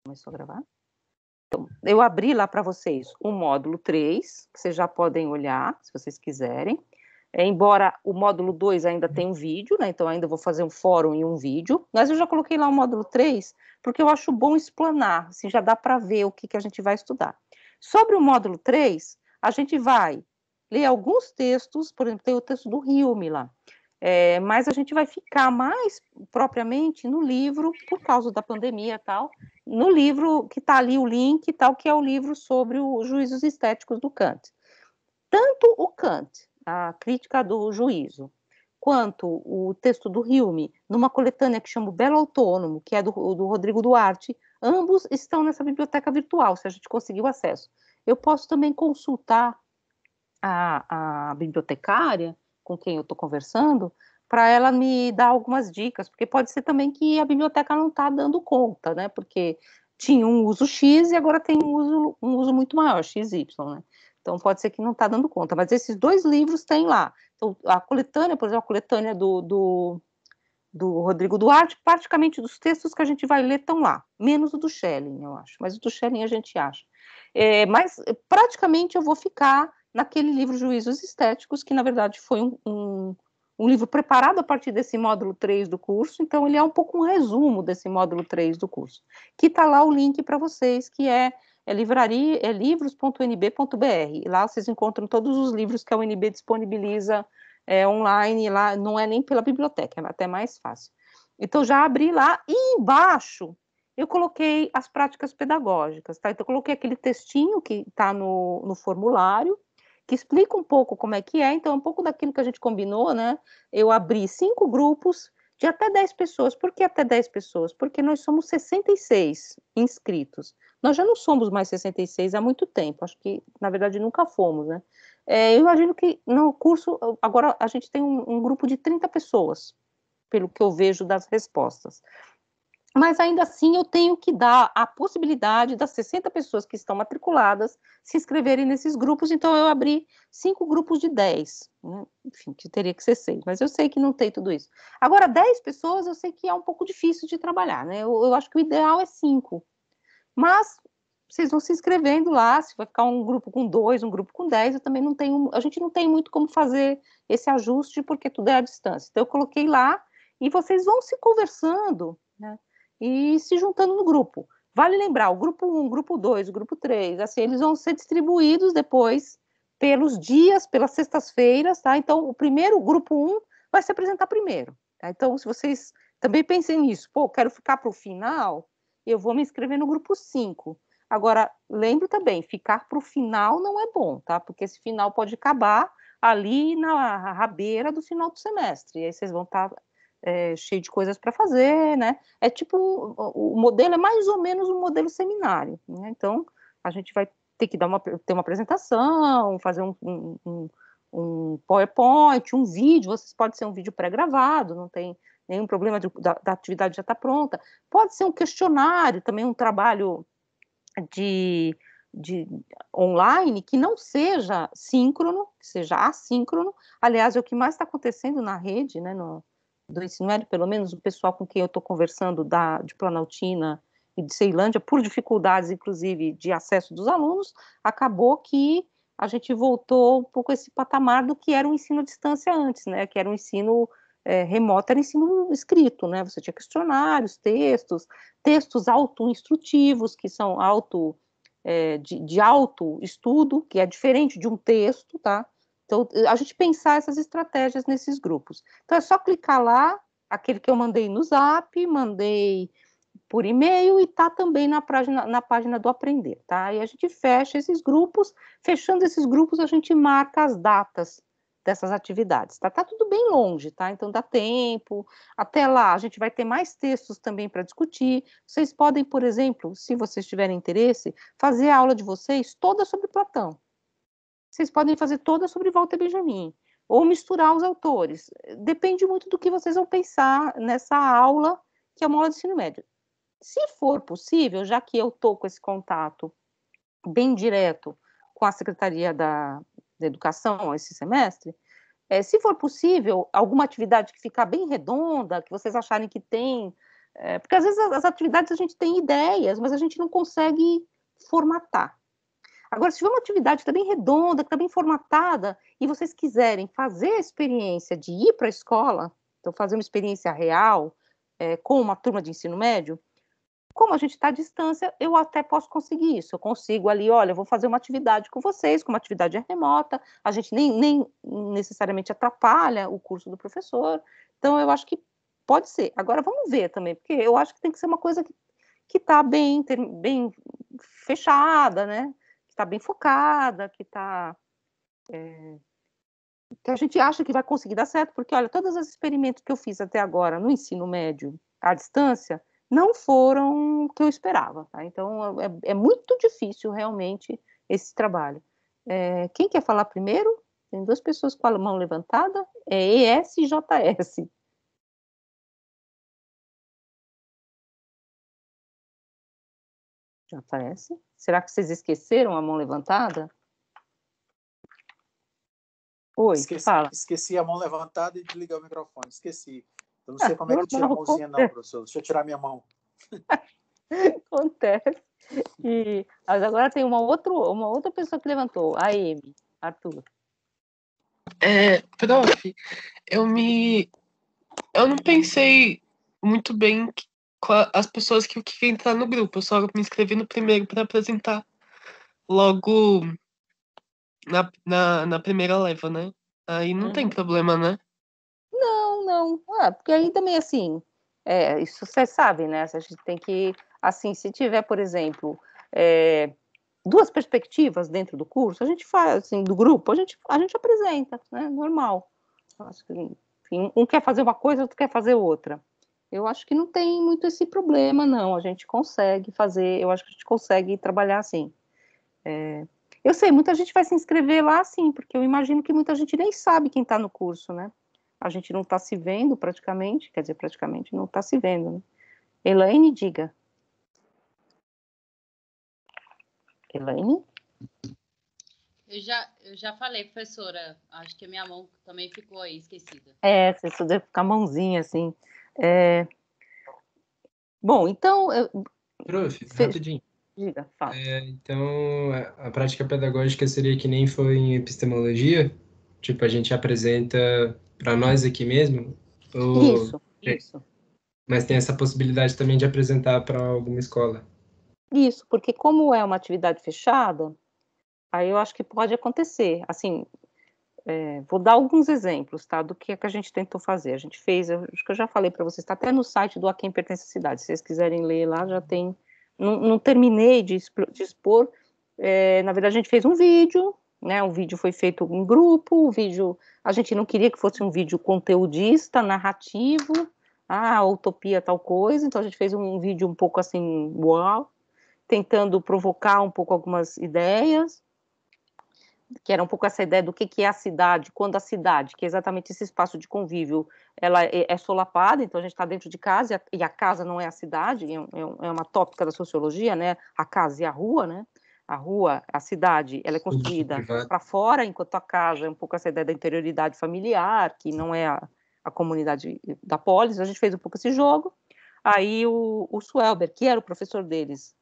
Começou a gravar? Então, eu abri lá para vocês o módulo 3, que vocês já podem olhar, se vocês quiserem. Embora o módulo 2 ainda tenha um vídeo, né? Então ainda vou fazer um fórum e um vídeo. Mas eu já coloquei lá o módulo 3, porque eu acho bom explanar, assim, já dá para ver o que a gente vai estudar. Sobre o módulo 3, a gente vai ler alguns textos, por exemplo, tem o texto do Hume lá. Mas a gente vai ficar mais propriamente no livro, por causa da pandemia e tal, no livro que está ali o link e tal, que é o livro sobre os juízos estéticos do Kant. Tanto o Kant, a crítica do juízo, quanto o texto do Hume, numa coletânea que chama o Belo Autônomo, que é do Rodrigo Duarte, ambos estão nessa biblioteca virtual, se a gente conseguiu acesso. Eu posso também consultar a bibliotecária com quem eu estou conversando, para ela me dar algumas dicas, porque pode ser também que a biblioteca não está dando conta, né? Porque tinha um uso X e agora tem um uso muito maior, XY, né? Então pode ser que não está dando conta, mas esses dois livros tem lá. Então, a coletânea, por exemplo, a coletânea do Rodrigo Duarte, praticamente dos textos que a gente vai ler estão lá, menos o do Schelling, eu acho, mas o do Schelling a gente acha. Mas praticamente eu vou ficar naquele livro Juízos Estéticos, que na verdade foi um livro preparado a partir desse módulo 3 do curso, então ele é um pouco um resumo desse módulo 3 do curso, que está lá o link para vocês, que é livros.unb.br, lá vocês encontram todos os livros que a UNB disponibiliza online, lá não é nem pela biblioteca, é até mais fácil. Então já abri lá, e embaixo eu coloquei as práticas pedagógicas, tá? Então eu coloquei aquele textinho que está no formulário, que explica um pouco como é que é, então um pouco daquilo que a gente combinou, né? Eu abri 5 grupos de até 10 pessoas. Por que até 10 pessoas? Porque nós somos 66 inscritos. Nós já não somos mais 66 há muito tempo, acho que, na verdade, nunca fomos, né? Eu imagino que no curso, agora a gente tem um grupo de 30 pessoas, pelo que eu vejo das respostas. Mas ainda assim eu tenho que dar a possibilidade das 60 pessoas que estão matriculadas se inscreverem nesses grupos, então eu abri 5 grupos de 10, né? Enfim, que teria que ser 6, mas eu sei que não tem tudo isso. Agora, 10 pessoas eu sei que é um pouco difícil de trabalhar, né? Eu acho que o ideal é 5, mas vocês vão se inscrevendo lá, se vai ficar um grupo com 2, um grupo com 10, eu também não tenho, a gente não tem muito como fazer esse ajuste, porque tudo é à distância. Então eu coloquei lá, e vocês vão se conversando, né? E se juntando no grupo. Vale lembrar, o grupo 1, o grupo 2, o grupo 3, assim, eles vão ser distribuídos depois pelos dias, pelas sextas-feiras, tá? Então, o grupo 1 vai se apresentar primeiro, tá? Então, se vocês também pensem nisso, pô, quero ficar para o final, eu vou me inscrever no grupo 5. Agora, lembre também, ficar para o final não é bom, tá? Porque esse final pode acabar ali na rabeira do final do semestre, e aí vocês vão estar cheio de coisas para fazer, né? É tipo, o modelo é mais ou menos um modelo seminário, né? Então, a gente vai ter que ter uma apresentação, fazer um PowerPoint, um vídeo, vocês pode ser um vídeo pré-gravado, não tem nenhum problema da atividade já está pronta. Pode ser um questionário, também um trabalho de online que não seja síncrono, que seja assíncrono. Aliás, é o que mais está acontecendo na rede, né, do ensino médio, pelo menos o pessoal com quem eu estou conversando de Planaltina e de Ceilândia, por dificuldades, inclusive, de acesso dos alunos, acabou que a gente voltou um pouco a esse patamar do que era o ensino à distância antes, né, que era o ensino remoto, era ensino escrito, né, você tinha questionários, textos auto-instrutivos, que são de auto-estudo, que é diferente de um texto, tá? Então, a gente pensar essas estratégias nesses grupos. Então, é só clicar lá, aquele que eu mandei no Zap, mandei por e-mail, e tá também na página do Aprender, tá? E a gente fecha esses grupos, fechando esses grupos, a gente marca as datas dessas atividades, tá? Tá tudo bem longe, tá? Então dá tempo. Até lá a gente vai ter mais textos também para discutir. Vocês podem, por exemplo, se vocês tiverem interesse, fazer a aula de vocês toda sobre Platão. Vocês podem fazer toda sobre Walter Benjamin, ou misturar os autores. Depende muito do que vocês vão pensar nessa aula, que é uma aula de ensino médio. Se for possível, já que eu estou com esse contato bem direto com a Secretaria da Educação esse semestre, se for possível, alguma atividade que ficar bem redonda, que vocês acharem que tem Porque às vezes as atividades a gente tem ideias, mas a gente não consegue formatar. Agora, se tiver uma atividade que está bem redonda, que está bem formatada, e vocês quiserem fazer a experiência de ir para a escola, então fazer uma experiência real, com uma turma de ensino médio, como a gente está à distância, eu até posso conseguir isso. Eu consigo ali, olha, eu vou fazer uma atividade com vocês, como atividade remota, a gente nem necessariamente atrapalha o curso do professor. Então, eu acho que pode ser. Agora, vamos ver também, porque eu acho que tem que ser uma coisa que está bem fechada, né? Que está bem focada, que a gente acha que vai conseguir dar certo, porque, olha, todos os experimentos que eu fiz até agora no ensino médio, à distância, não foram o que eu esperava, tá? Então, é muito difícil, realmente, esse trabalho. Quem quer falar primeiro? Tem duas pessoas com a mão levantada. É ES e JS. JS? Será que vocês esqueceram a mão levantada? Oi, fala. Esqueci a mão levantada e desliguei o microfone. Esqueci. Eu não sei como é que tira a Normal, mãozinha, não, professor. Deixa eu tirar minha mão. Acontece. Mas agora tem uma outra pessoa que levantou, a Amy, Arthur. Prof, eu não pensei muito bem com as pessoas que eu queria entrar no grupo. Eu só me inscrevi no primeiro para apresentar logo na primeira leva, né? Aí não tem problema, né? Não. Porque aí também, assim, isso você sabe, né? A gente tem que, assim, se tiver, por exemplo, duas perspectivas dentro do curso, a gente faz, assim, do grupo, a gente apresenta, né? Normal. Acho que, enfim, um quer fazer uma coisa, outro quer fazer outra. Eu acho que não tem muito esse problema, não. A gente consegue fazer, eu acho que a gente consegue trabalhar assim. Eu sei, muita gente vai se inscrever lá, sim, porque eu imagino que muita gente nem sabe quem está no curso, né? A gente não está se vendo praticamente, quer dizer, praticamente não está se vendo, né? Elaine, diga. Elaine? Eu já falei, professora, acho que a minha mão também ficou aí esquecida. Você estudou com a mãozinha, assim. Bom, então... Prof, rapidinho. Diga, fala. Então, a prática pedagógica seria que nem foi em epistemologia? Tipo, a gente apresenta para nós aqui mesmo? Isso. Mas tem essa possibilidade também de apresentar para alguma escola? Isso, porque como é uma atividade fechada, aí eu acho que pode acontecer. Assim, vou dar alguns exemplos, tá, do que a gente tentou fazer. A gente fez, acho que eu já falei para vocês, está até no site do A Quem Pertence à Cidade. Se vocês quiserem ler lá, já tem. Não terminei de expor. Na verdade, a gente fez um vídeo, né? O vídeo foi feito em grupo. O vídeo, a gente não queria que fosse um vídeo conteudista, narrativo. Utopia tal coisa. Então a gente fez um vídeo um pouco assim, uau, tentando provocar um pouco algumas ideias, que era um pouco essa ideia do que é a cidade, quando a cidade, que é exatamente esse espaço de convívio, ela é solapada, então a gente está dentro de casa, e a casa não é a cidade, é uma tópica da sociologia, né? A casa e a rua, né? A rua, a cidade, ela é construída para fora, enquanto a casa é um pouco essa ideia da interioridade familiar, que não é a comunidade da polis. A gente fez um pouco esse jogo. Aí o Suelber, que é o professor deles,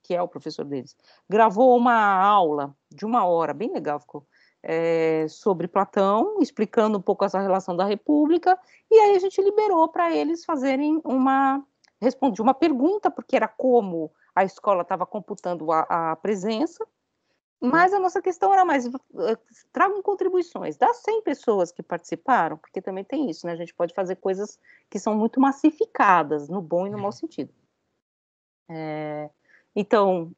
gravou uma aula de 1 hora, bem legal ficou, sobre Platão, explicando um pouco essa relação da República, e aí a gente liberou para eles fazerem responder uma pergunta, porque era como a escola estava computando a presença, mas a nossa questão era mais, tragam contribuições, das 100 pessoas que participaram, porque também tem isso, né? A gente pode fazer coisas que são muito massificadas, no bom e no mau sentido. Então,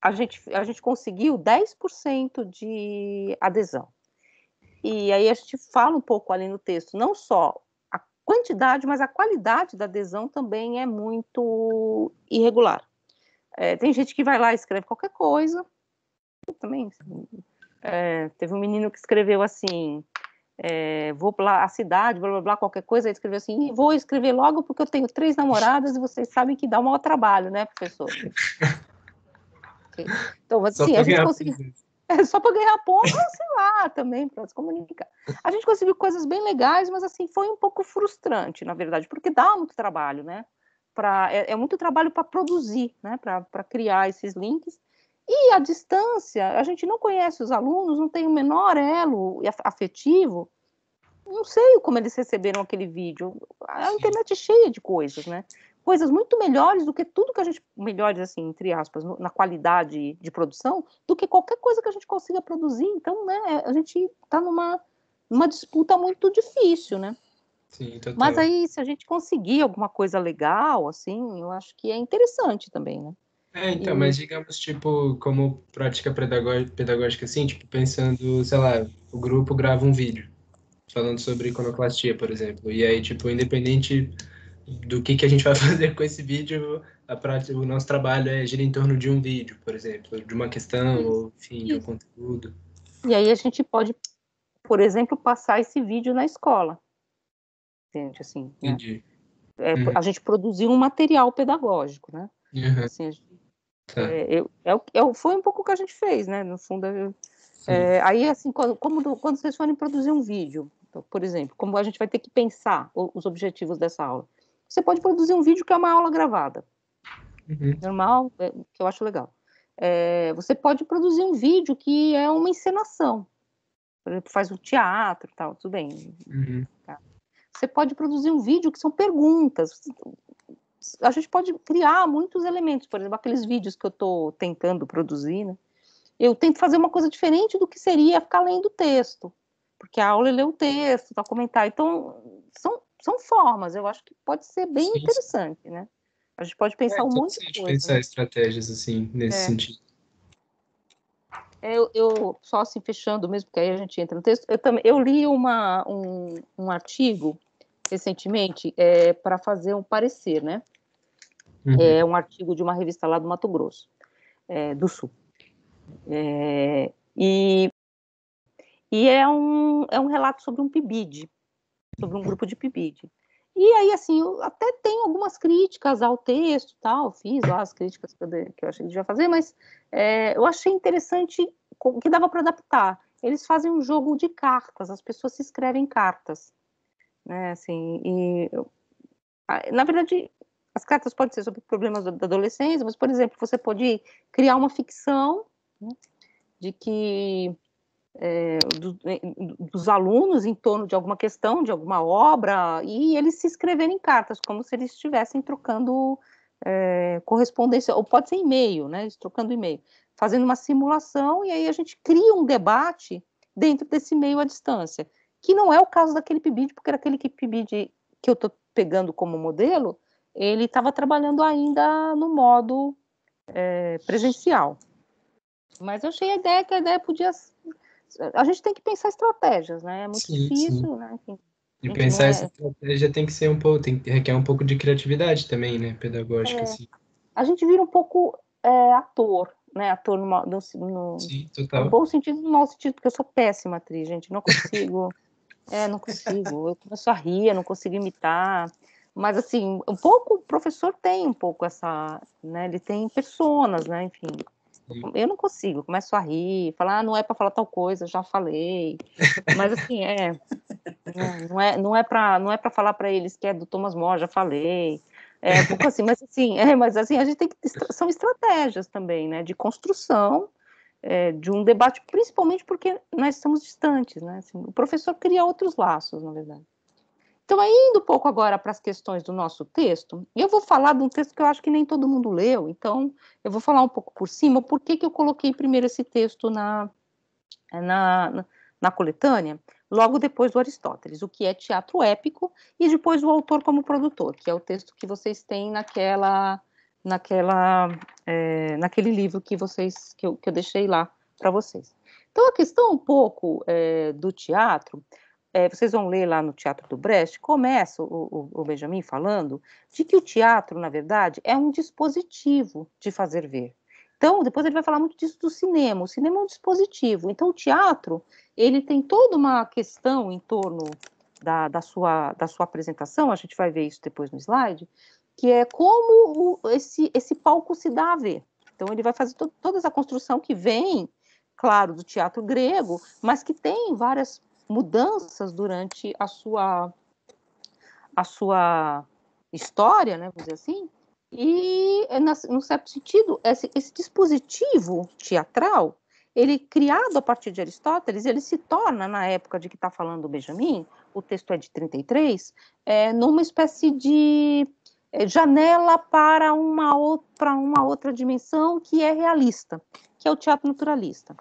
a gente conseguiu 10% de adesão. E aí a gente fala um pouco ali no texto, não só a quantidade, mas a qualidade da adesão também é muito irregular. Tem gente que vai lá e escreve qualquer coisa. Também teve um menino que escreveu assim, vou lá a cidade, blá blá blá, qualquer coisa, ele escreveu assim, vou escrever logo porque eu tenho 3 namoradas e vocês sabem que dá um maior trabalho, né, professor? Então, assim, a gente conseguiu. Só para ganhar ponto, sei lá, também, para se comunicar. A gente conseguiu coisas bem legais, mas assim, foi um pouco frustrante, na verdade, porque dá muito trabalho, né? é muito trabalho para produzir, né, para criar esses links. E à distância, a gente não conhece os alunos, não tem o menor elo afetivo, não sei como eles receberam aquele vídeo. A internet é cheia de coisas, né? Coisas muito melhores do que tudo que a gente... Melhores, assim, entre aspas, na qualidade de produção, do que qualquer coisa que a gente consiga produzir. Então, né, a gente está numa disputa muito difícil, né? Sim, total. Mas aí, se a gente conseguir alguma coisa legal, assim, eu acho que é interessante também, né? Então, mas digamos, tipo, como prática pedagógica, assim, tipo, pensando, sei lá, o grupo grava um vídeo falando sobre iconoclastia, por exemplo, e aí, tipo, independente do que a gente vai fazer com esse vídeo, o nosso trabalho gira em torno de um vídeo, por exemplo, de uma questão, ou, enfim, de um conteúdo. E aí a gente pode, por exemplo, passar esse vídeo na escola. Entende, assim, né? Entendi. A gente produziu um material pedagógico, né? Uhum. Assim, Tá. foi um pouco o que a gente fez, né? No fundo, aí, assim, quando vocês forem produzir um vídeo, por exemplo, como a gente vai ter que pensar os objetivos dessa aula, você pode produzir um vídeo que é uma aula gravada, normal, que eu acho legal. Você pode produzir um vídeo que é uma encenação, por exemplo, faz um teatro, tal, tudo bem. Tá? Você pode produzir um vídeo que são perguntas. A gente pode criar muitos elementos, por exemplo, aqueles vídeos que eu estou tentando produzir, né? Eu tento fazer uma coisa diferente do que seria ficar lendo o texto, porque a aula é ler o texto, tá, comentar. Então, são formas, eu acho que pode ser bem interessante, né? A gente pode pensar um monte de coisa. Pensar Né? estratégias, assim, nesse sentido. Eu só assim, fechando mesmo, porque aí a gente entra no texto, eu li um artigo recentemente para fazer um parecer, né? É um artigo de uma revista lá do Mato Grosso, do Sul. E é um relato sobre um PIBID, sobre um grupo de PIBID. E aí, assim, eu até tenho algumas críticas ao texto, tal, fiz lá as críticas que eu achei que devia fazer, mas eu achei interessante que dava para adaptar. Eles fazem um jogo de cartas, as pessoas se escrevem cartas, né, assim, na verdade, as cartas podem ser sobre problemas da adolescência, mas, por exemplo, você pode criar uma ficção, né, de que dos alunos em torno de alguma questão, de alguma obra, e eles se escreverem cartas, como se eles estivessem trocando correspondência, ou pode ser e-mail, né, eles trocando e-mail, fazendo uma simulação, e aí a gente cria um debate dentro desse e-mail à distância, que não é o caso daquele PIBID, porque era aquele PIBID que eu estou pegando como modelo, ele estava trabalhando ainda no modo presencial. Mas eu achei que a ideia podia... A gente tem que pensar estratégias, né? É muito difícil, né? Enfim, e pensar essa estratégia tem que ser requer um pouco de criatividade também, né? Pedagógica, assim. A gente vira um pouco ator, né? Ator Sim, no total. bom sentido e no mau sentido, porque eu sou péssima atriz, gente. Não consigo. Não consigo. Eu começo a rir, eu não consigo imitar. Mas, assim, o professor tem um pouco essa, né? Ele tem personas, né? Enfim. Eu não consigo, começo a rir, falar, não é para falar tal coisa, já falei. Mas assim, não é para falar para eles que é do Thomas More, já falei. Um pouco assim, mas assim, a gente tem que são estratégias também, né, de construção de um debate, principalmente porque nós estamos distantes, né? Assim, o professor cria outros laços, na verdade. Então, indo um pouco agora para as questões do nosso texto, eu vou falar de um texto que eu acho que nem todo mundo leu, então eu vou falar um pouco por cima, por que eu coloquei primeiro esse texto na coletânea, logo depois do Aristóteles, o que é teatro épico, e depois o autor como produtor, que é o texto que vocês têm naquele livro que eu deixei lá para vocês. Então, a questão um pouco do teatro, vocês vão ler lá no Teatro do Brecht, começa o Benjamin falando de que o teatro, na verdade, é um dispositivo de fazer ver. Então, depois ele vai falar muito disso do cinema. O cinema é um dispositivo. Então, o teatro, ele tem toda uma questão em torno da sua apresentação, a gente vai ver isso depois no slide, que é como esse palco se dá a ver. Então, ele vai fazer toda essa construção que vem, claro, do teatro grego, mas que tem várias mudanças durante a sua história, né, vamos dizer assim, e, num certo sentido, esse dispositivo teatral, ele criado a partir de Aristóteles, ele se torna, na época de que está falando o Benjamin, o texto é de 33, numa espécie de janela para uma outra dimensão que é realista, que é o teatro naturalista.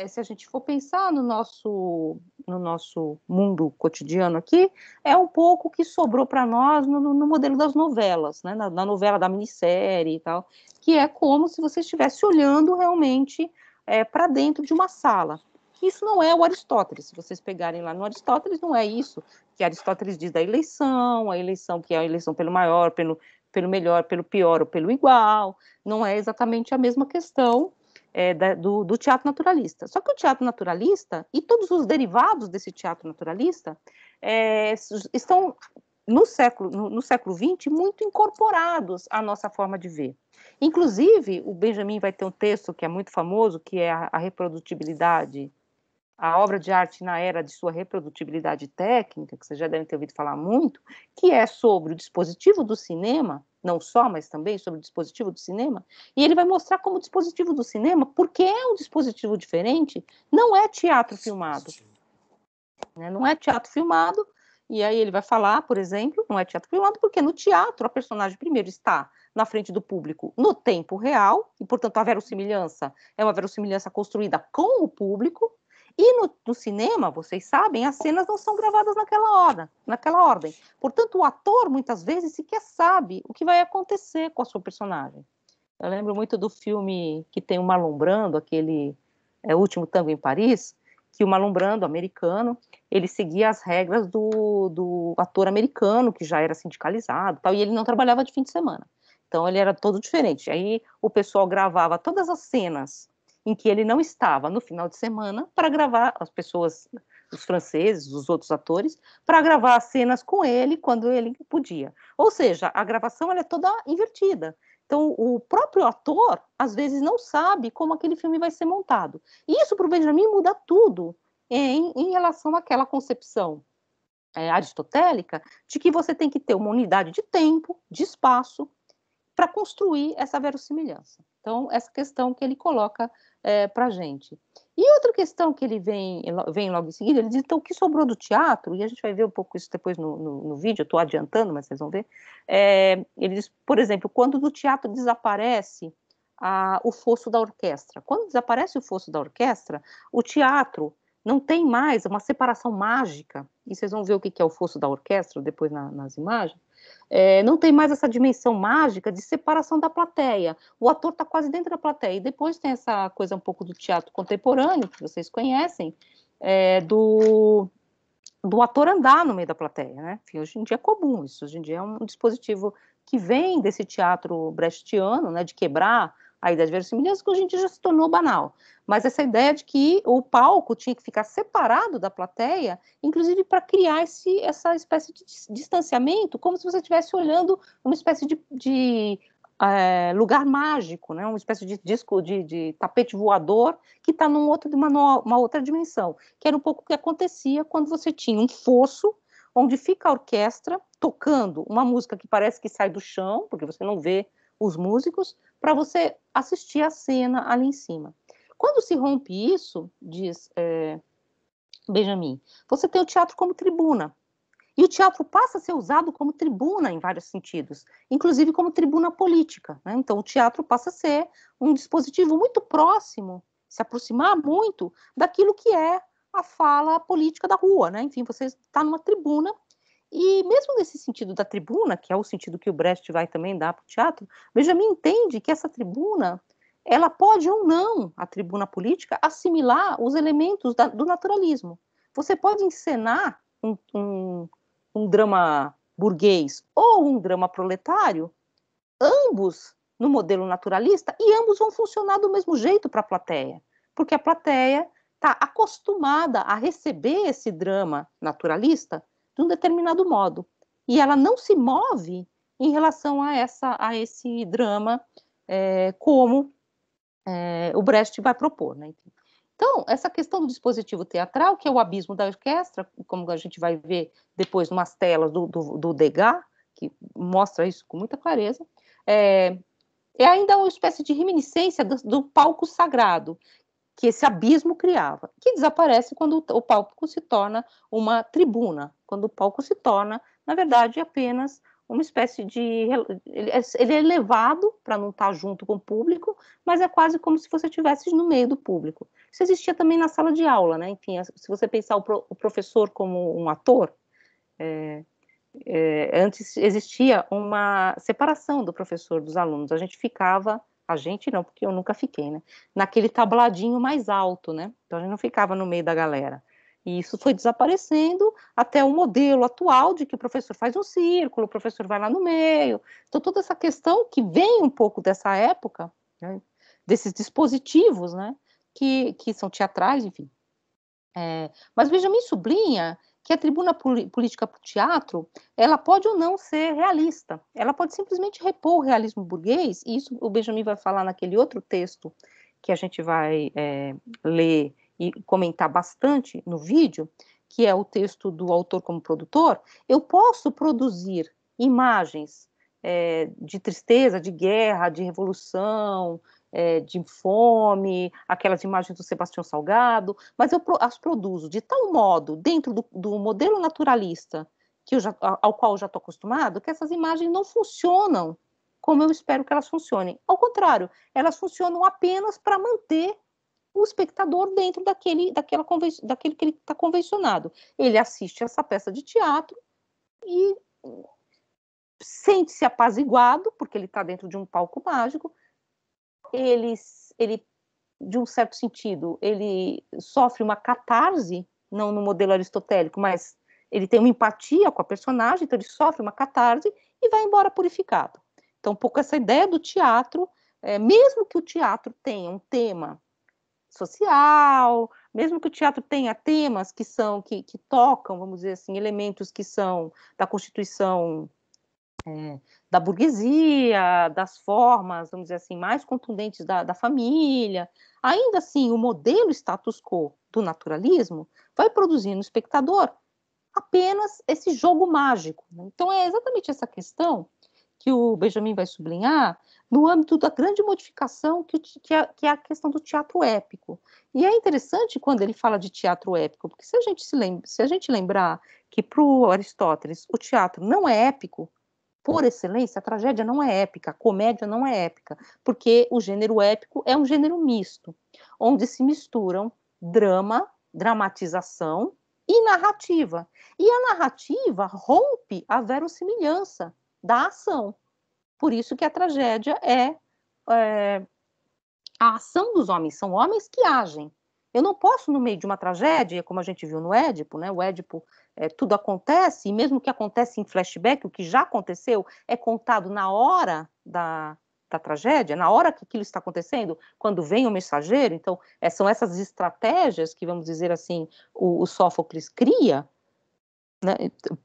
Se a gente for pensar no nosso mundo cotidiano aqui, é um pouco o que sobrou para nós no modelo das novelas, né? na novela da minissérie e tal, que é como se você estivesse olhando realmente para dentro de uma sala. Isso não é o Aristóteles. Se vocês pegarem lá no Aristóteles, não é isso que Aristóteles diz da eleição, a eleição que é a eleição pelo maior, pelo melhor, pelo pior ou pelo igual. Não é exatamente a mesma questão do teatro naturalista. Só que o teatro naturalista e todos os derivados desse teatro naturalista estão no século XX muito incorporados à nossa forma de ver. Inclusive, o Benjamin vai ter um texto que é muito famoso, que é a reprodutibilidade, a obra de arte na era de sua reprodutibilidade técnica, que vocês já devem ter ouvido falar muito, que é sobre o dispositivo do cinema, não só, mas também sobre o dispositivo do cinema, e ele vai mostrar como o dispositivo do cinema, porque é um dispositivo diferente, não é teatro filmado. Né? Não é teatro filmado, e aí ele vai falar, por exemplo, não é teatro filmado, porque no teatro a personagem primeiro está na frente do público no tempo real, e portanto a verossimilhança é uma verossimilhança construída com o público, e no cinema, vocês sabem, as cenas não são gravadas naquela ordem. Portanto, o ator, muitas vezes, sequer sabe o que vai acontecer com a sua personagem. Eu lembro muito do filme que tem o Marlon Brando, aquele Último Tango em Paris, que o Marlon Brando, americano, ele seguia as regras do ator americano, que já era sindicalizado, tal, e ele não trabalhava de fim de semana. Então, ele era todo diferente. Aí, o pessoal gravava todas as cenas em que ele não estava no final de semana para gravar as pessoas, os franceses, os outros atores, para gravar as cenas com ele quando ele podia. Ou seja, a gravação ela é toda invertida. Então, o próprio ator, às vezes, não sabe como aquele filme vai ser montado. E isso, para o Benjamin, muda tudo em relação àquela concepção aristotélica de que você tem que ter uma unidade de tempo, de espaço, para construir essa verossimilhança. Então, essa questão que ele coloca para a gente. E outra questão que ele vem logo em seguida, ele diz, então, o que sobrou do teatro, e a gente vai ver um pouco isso depois no vídeo, eu estou adiantando, mas vocês vão ver, ele diz, por exemplo, quando do teatro desaparece o fosso da orquestra. Quando desaparece o fosso da orquestra, o teatro não tem mais uma separação mágica, e vocês vão ver o que é o fosso da orquestra depois nas imagens, não tem mais essa dimensão mágica de separação da plateia. O ator está quase dentro da plateia. E depois tem essa coisa um pouco do teatro contemporâneo, que vocês conhecem, do ator andar no meio da plateia. Né? Enfim, hoje em dia é comum isso. Hoje em dia é um dispositivo que vem desse teatro brechtiano, né, de quebrar a ideia de verossimilhança, que hoje em dia já se tornou banal. Mas essa ideia de que o palco tinha que ficar separado da plateia, inclusive para criar essa espécie de distanciamento, como se você estivesse olhando uma espécie de lugar mágico, né? Uma espécie de disco de tapete voador que está uma outra dimensão, que era um pouco o que acontecia quando você tinha um fosso onde fica a orquestra tocando uma música que parece que sai do chão, porque você não vê os músicos, para você assistir a cena ali em cima. Quando se rompe isso, diz Benjamin, você tem o teatro como tribuna. E o teatro passa a ser usado como tribuna em vários sentidos, inclusive como tribuna política. Né? Então, o teatro passa a ser um dispositivo muito próximo, se aproximar muito daquilo que é a fala política da rua. Né? Enfim, você está numa tribuna, e mesmo nesse sentido da tribuna, que é o sentido que o Brecht vai também dar para o teatro, Benjamin entende que essa tribuna, ela pode ou não, a tribuna política, assimilar os elementos do naturalismo. Você pode encenar um drama burguês ou um drama proletário, ambos no modelo naturalista, e ambos vão funcionar do mesmo jeito para a plateia, porque a plateia está acostumada a receber esse drama naturalista de um determinado modo, e ela não se move em relação a esse drama como o Brecht vai propor, né? Então, essa questão do dispositivo teatral, que é o abismo da orquestra, como a gente vai ver depois numas telas do Degas, que mostra isso com muita clareza, é ainda uma espécie de reminiscência do palco sagrado, que esse abismo criava, que desaparece quando o palco se torna uma tribuna, quando o palco se torna, na verdade, apenas uma espécie de... Ele é elevado para não estar junto com o público, mas é quase como se você estivesse no meio do público. Isso existia também na sala de aula, né? Enfim, se você pensar o professor como um ator, antes existia uma separação do professor dos alunos. A gente não, porque eu nunca fiquei, né? Naquele tabladinho mais alto, né? Então a gente não ficava no meio da galera. E isso foi desaparecendo até o modelo atual de que o professor faz um círculo, o professor vai lá no meio. Então toda essa questão que vem um pouco dessa época, né? Desses dispositivos, né? Que são teatrais, enfim. Mas Benjamin sublinha que a tribuna política para o teatro, ela pode ou não ser realista, ela pode simplesmente repor o realismo burguês, e isso o Benjamin vai falar naquele outro texto que a gente vai ler e comentar bastante no vídeo, que é o texto do autor como produtor. Eu posso produzir imagens de tristeza, de guerra, de revolução, de fome, aquelas imagens do Sebastião Salgado, mas eu as produzo de tal modo, dentro do modelo naturalista ao qual eu já estou acostumado, que essas imagens não funcionam como eu espero que elas funcionem. Ao contrário, elas funcionam apenas para manter o espectador dentro daquele que ele está convencionado. Ele assiste essa peça de teatro e sente-se apaziguado, porque ele está dentro de um palco mágico. Ele, de um certo sentido, ele sofre uma catarse, não no modelo aristotélico, mas ele tem uma empatia com a personagem, então ele sofre uma catarse e vai embora purificado. Então, um pouco essa ideia do teatro, mesmo que o teatro tenha um tema social, mesmo que o teatro tenha temas que tocam, vamos dizer assim, elementos que são da constituição da burguesia, das formas, vamos dizer assim, mais contundentes da família. Ainda assim, o modelo status quo do naturalismo vai produzir no espectador apenas esse jogo mágico. Então, é exatamente essa questão que o Benjamin vai sublinhar no âmbito da grande modificação que é a questão do teatro épico. E é interessante quando ele fala de teatro épico, porque se a gente lembrar que para o Aristóteles o teatro não é épico, por excelência, a tragédia não é épica, a comédia não é épica, porque o gênero épico é um gênero misto, onde se misturam drama, dramatização e narrativa. E a narrativa rompe a verossimilhança da ação. Por isso que a tragédia é a ação dos homens, são homens que agem. Eu não posso, no meio de uma tragédia, como a gente viu no Édipo, né? O Édipo, tudo acontece, e mesmo que acontece em flashback, o que já aconteceu é contado na hora da tragédia, na hora que aquilo está acontecendo, quando vem o mensageiro. Então, são essas estratégias que, vamos dizer assim, o Sófocles cria, né,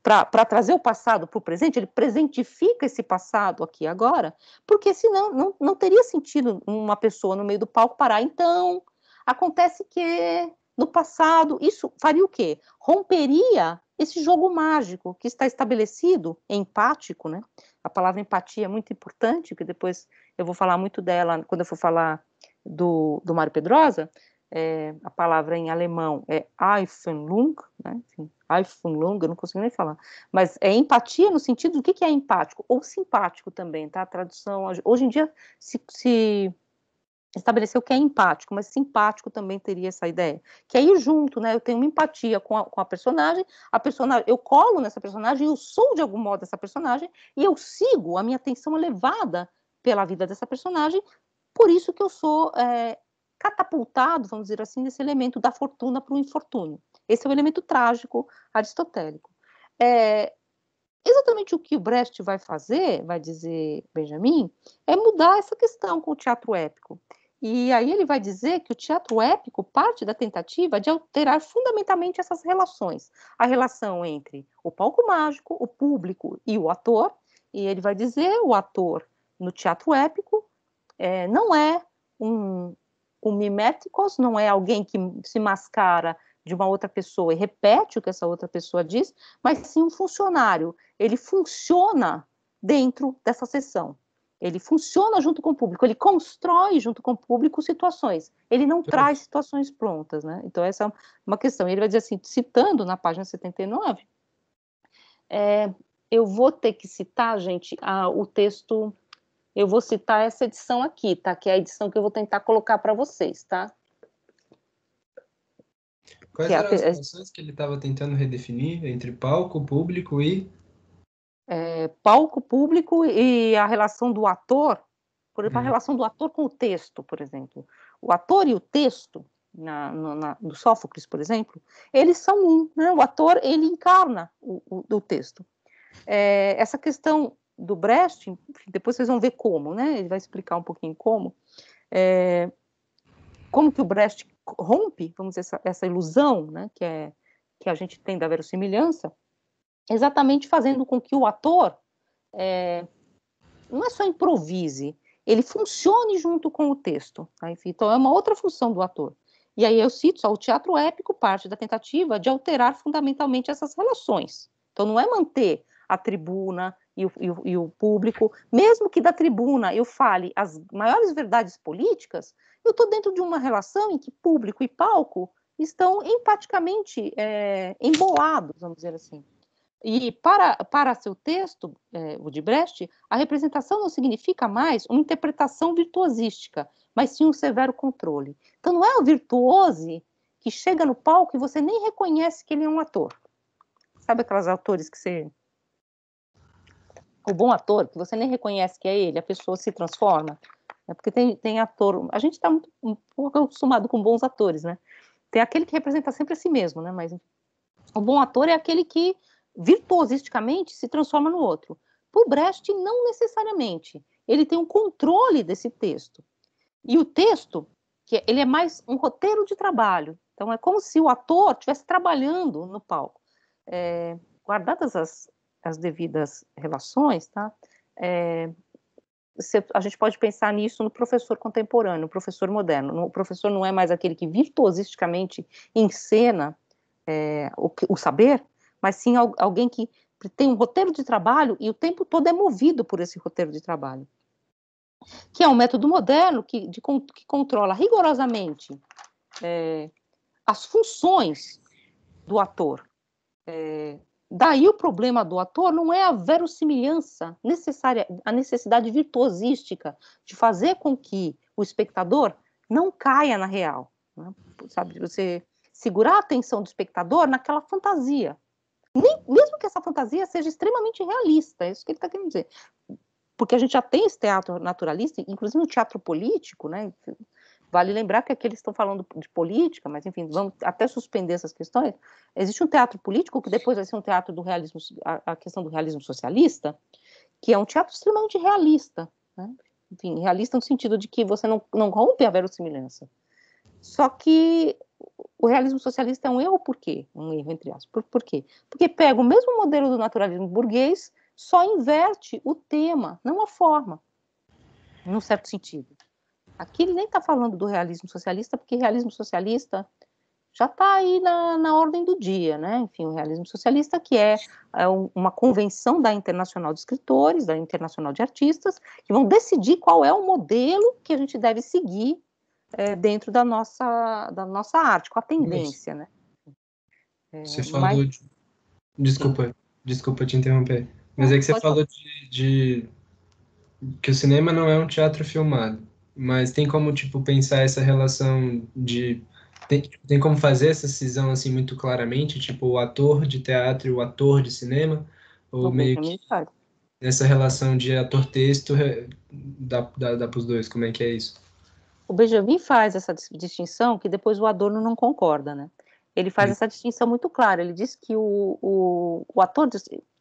para trazer o passado para o presente. Ele presentifica esse passado aqui agora, porque senão não teria sentido uma pessoa no meio do palco parar. Então, acontece que no passado, isso faria o quê? Romperia esse jogo mágico que está estabelecido, empático, né? A palavra empatia é muito importante, porque depois eu vou falar muito dela quando eu for falar do Mário Pedrosa. A palavra em alemão é Einfühlung, né? Enfim, Einfühlung, eu não consigo nem falar, mas é empatia no sentido do que é empático, ou simpático também, tá? A tradução, hoje em dia se estabeleceu que é empático, mas simpático também teria essa ideia, que aí junto, né, eu tenho uma empatia com a personagem, eu colo nessa personagem, eu sou de algum modo essa personagem, e eu sigo, a minha atenção é levada pela vida dessa personagem, por isso que eu sou catapultado, vamos dizer assim, nesse elemento da fortuna para o infortúnio. Esse é o elemento trágico aristotélico. Exatamente o que o Brecht vai fazer, vai dizer Benjamin, é mudar essa questão com o teatro épico. E aí ele vai dizer que o teatro épico parte da tentativa de alterar fundamentalmente essas relações. A relação entre o palco mágico, o público e o ator. E ele vai dizer o ator no teatro épico não é um miméticos, não é alguém que se mascara de uma outra pessoa e repete o que essa outra pessoa diz, mas sim um funcionário. Ele funciona dentro dessa sessão. Ele funciona junto com o público, ele constrói junto com o público situações. Ele não traz situações prontas, né? Então, essa é uma questão. Ele vai dizer assim, citando na página 79, eu vou ter que citar, gente, o texto, eu vou citar essa edição aqui, tá? Que é a edição que eu vou tentar colocar para vocês, tá? Quais eram as relações que ele estava tentando redefinir entre palco, público e... palco, público e a relação do ator, por exemplo, a relação do ator com o texto, por exemplo. O ator e o texto, do Sófocles, por exemplo, eles são um, né? O ator, ele encarna o texto. Essa questão do Brecht, enfim, depois vocês vão ver como, né? Ele vai explicar um pouquinho como que o Brecht rompe, vamos dizer, essa ilusão, né, que a gente tem da verossimilhança, exatamente fazendo com que o ator não é só improvise, ele funcione junto com o texto. Tá? Então, é uma outra função do ator. E aí eu cito só, o teatro épico parte da tentativa de alterar fundamentalmente essas relações. Então, não é manter a tribuna e o público, mesmo que da tribuna eu fale as maiores verdades políticas, eu estou dentro de uma relação em que público e palco estão empaticamente embolados, vamos dizer assim. E para seu texto, o de Brecht, a representação não significa mais uma interpretação virtuosística, mas sim um severo controle. Então não é o virtuose que chega no palco e você nem reconhece que ele é um ator. Sabe aqueles atores que você... O bom ator, que você nem reconhece que é ele, a pessoa se transforma. Porque tem ator... A gente está um pouco acostumado com bons atores, né? Tem aquele que representa sempre a si mesmo, né? Mas o bom ator é aquele que virtuosisticamente se transforma no outro. Por Brecht, não necessariamente. Ele tem um controle desse texto. E o texto, ele é mais um roteiro de trabalho. Então, é como se o ator estivesse trabalhando no palco. Guardadas as devidas relações, tá? A gente pode pensar nisso no professor contemporâneo, no professor moderno. O professor não é mais aquele que virtuosisticamente encena o saber, mas sim alguém que tem um roteiro de trabalho e o tempo todo é movido por esse roteiro de trabalho. Que é um método moderno que controla rigorosamente as funções do ator. Daí o problema do ator não é a verossimilhança necessária, a necessidade virtuosística de fazer com que o espectador não caia na real. Né? Sabe, você segurar a atenção do espectador naquela fantasia. Mesmo que essa fantasia seja extremamente realista, é isso que ele está querendo dizer. Porque a gente já tem esse teatro naturalista, inclusive no teatro político, né? Vale lembrar que aqui eles estão falando de política, mas enfim, vamos até suspender essas questões. Existe um teatro político que depois vai ser um teatro do realismo, a questão do realismo socialista, que é um teatro extremamente realista, né? Enfim, realista no sentido de que você não rompe a verossimilhança. Só que o realismo socialista é um erro por quê? Um erro, entre aspas. Por quê? Porque pega o mesmo modelo do naturalismo burguês, só inverte o tema, não a forma, num certo sentido. Aqui ele nem está falando do realismo socialista, porque realismo socialista já está aí na ordem do dia, né? Enfim, o realismo socialista que é uma convenção da Internacional de Escritores, da Internacional de Artistas, que vão decidir qual é o modelo que a gente deve seguir dentro da nossa arte, com a tendência, né? Você falou de... Desculpa te interromper. Mas é que você falou de que o cinema não é um teatro filmado. Mas tem como, tipo, pensar essa relação de... Tem como fazer essa cisão, assim, muito claramente? Tipo, o ator de teatro e o ator de cinema? Ou meio que essa relação de ator-texto dá para os dois? Como é que é isso? O Benjamin faz essa distinção que depois o Adorno não concorda, né? Ele faz essa distinção muito clara. Ele diz que o ator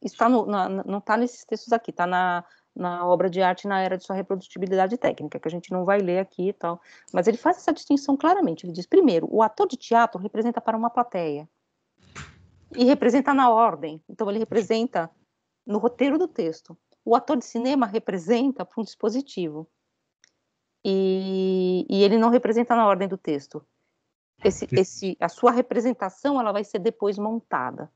está não está nesses textos aqui, está na obra de arte na era de sua reprodutibilidade técnica, que a gente não vai ler aqui e tal. Mas ele faz essa distinção claramente. Ele diz, primeiro, o ator de teatro representa para uma plateia. E representa na ordem. Então, ele representa no roteiro do texto. O ator de cinema representa para um dispositivo. E ele não representa na ordem do texto. a sua representação ela vai ser depois montada.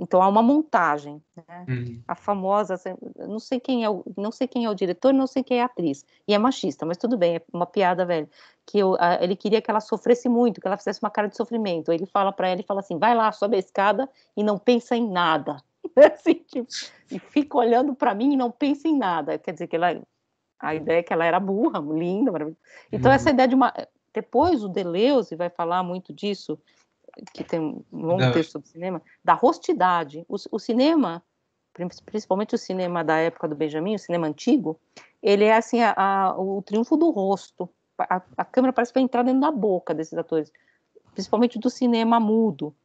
Então há uma montagem, né? A famosa, não sei quem é o diretor, não sei quem é a atriz, e é machista, mas tudo bem, é uma piada, velho, que ele queria que ela sofresse muito, que ela fizesse uma cara de sofrimento. Ele fala para ela, assim, vai lá, sobe a escada e não pensa em nada, assim, tipo, e fica olhando para mim e não pensa em nada. Quer dizer que a ideia é que ela era burra, linda, maravilhosa. Então essa ideia de depois o Deleuze vai falar muito disso, que tem um longo texto sobre cinema, da rostidade. O cinema, principalmente o cinema da época do Benjamin, o cinema antigo, ele é assim, o triunfo do rosto. A câmera parece que vai entrar dentro da boca desses atores, principalmente do cinema mudo.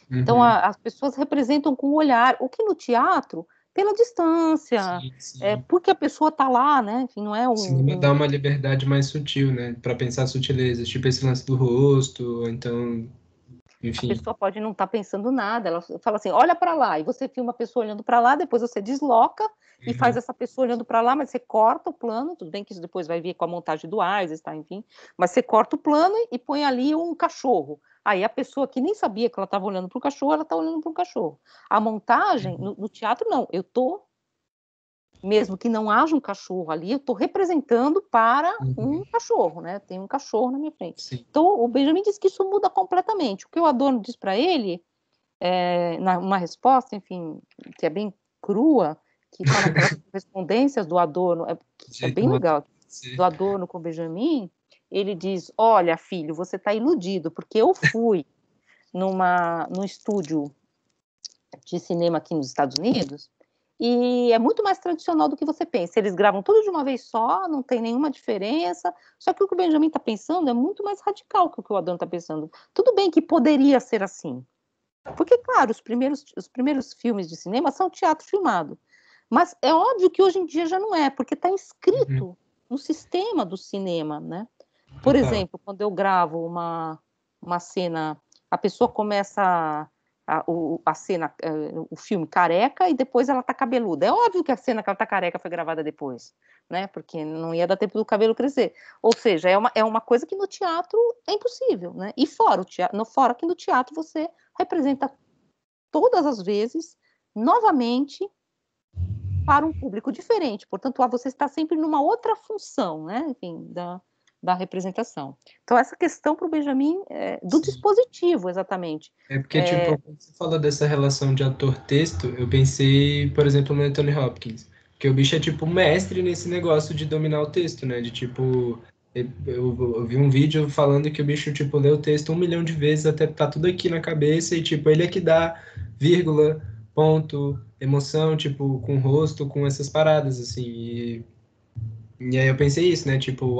Então as pessoas representam com o olhar, o que no teatro, pela distância, sim. porque a pessoa está lá, né? Enfim, não é O cinema dá uma liberdade mais sutil, né? Para pensar sutilezas, tipo esse lance do rosto, então, enfim. A pessoa pode não estar pensando nada, ela fala assim, olha para lá, e você filma a pessoa olhando para lá, depois você desloca e faz essa pessoa olhando para lá, mas você corta o plano, tudo bem que isso depois vai vir com a montagem do Isis, tá, enfim, mas você corta o plano e põe ali um cachorro. Aí a pessoa que nem sabia que ela estava olhando para o cachorro, ela está olhando para o cachorro. A montagem, no teatro, não, eu estou, mesmo que não haja um cachorro ali, eu estou representando para um cachorro, né? Tem um cachorro na minha frente. Sim. Então, o Benjamin diz que isso muda completamente. O que o Adorno diz para ele, numa resposta, enfim, que é bem crua, que está naquelas correspondências do Adorno, que é bem legal, do Adorno com o Benjamin, ele diz, olha, filho, você está iludido, porque eu fui num estúdio de cinema aqui nos Estados Unidos, e é muito mais tradicional do que você pensa. Eles gravam tudo de uma vez só, não tem nenhuma diferença, só que o que o Benjamin está pensando é muito mais radical que o que o Adorno está pensando. Tudo bem que poderia ser assim, porque, claro, os primeiros filmes de cinema são teatro filmado, mas é óbvio que hoje em dia já não é, porque está inscrito no sistema do cinema, né? Por exemplo, quando eu gravo uma cena, a pessoa começa a cena, o filme careca, e depois ela tá cabeluda. É óbvio que a cena que ela tá careca foi gravada depois, né? Porque não ia dar tempo do cabelo crescer. Ou seja, é uma coisa que no teatro é impossível, né? E fora que no teatro você representa todas as vezes, novamente, para um público diferente. Portanto, você está sempre numa outra função, né? Enfim, da representação. Então, essa questão para o Benjamin do dispositivo, exatamente. É porque, tipo, quando você falou dessa relação de ator-texto, eu pensei, por exemplo, no Anthony Hopkins. Porque o bicho é, tipo, mestre nesse negócio de dominar o texto, né? De, tipo, eu vi um vídeo falando que o bicho, tipo, lê o texto 1 milhão de vezes até tá tudo aqui na cabeça e, tipo, ele é que dá vírgula, ponto, emoção, tipo, com o rosto, com essas paradas, assim. E aí eu pensei isso, né? Tipo,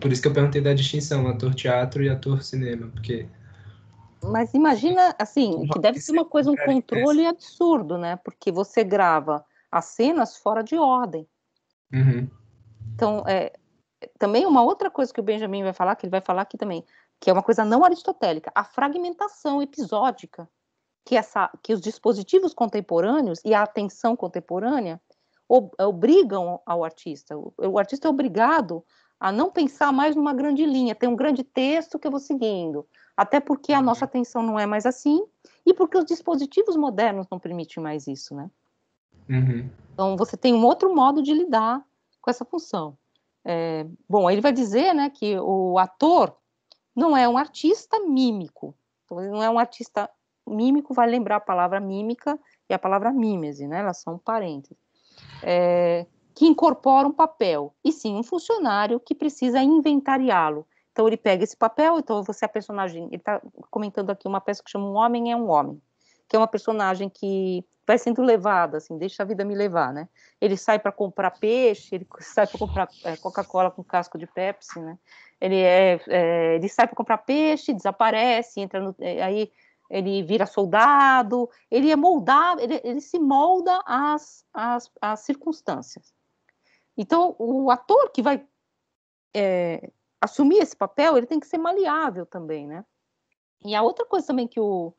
por isso que eu perguntei da distinção, ator-teatro e ator-cinema, porque... Mas imagina, assim, que deve ser uma coisa, um controle absurdo, né? Porque você grava as cenas fora de ordem. Então, também uma outra coisa que o Benjamin vai falar, que ele vai falar aqui também, que é uma coisa não aristotélica, a fragmentação episódica, que os dispositivos contemporâneos e a atenção contemporânea obrigam ao artista. O artista é obrigado a não pensar mais numa grande linha, tem um grande texto que eu vou seguindo, até porque a nossa atenção não é mais assim, e porque os dispositivos modernos não permitem mais isso, né? Então, você tem um outro modo de lidar com essa função. Bom, ele vai dizer, né, que o ator não é um artista mímico. Então, ele não é um artista mímico, vai lembrar a palavra mímica e a palavra mímese, né? Elas são parentes. Que incorpora um papel, e sim um funcionário que precisa inventariá-lo. Então ele pega esse papel, então você é a personagem, ele está comentando aqui uma peça que chama Um Homem é um Homem, que é uma personagem que vai sendo levada, assim, deixa a vida me levar, né? Ele sai para comprar peixe, ele sai para comprar Coca-Cola com casco de Pepsi, né? Ele sai para comprar peixe, desaparece, aí ele vira soldado, ele é moldado, ele se molda às circunstâncias. Então, o ator que vai assumir esse papel, ele tem que ser maleável também, né? E a outra coisa também que o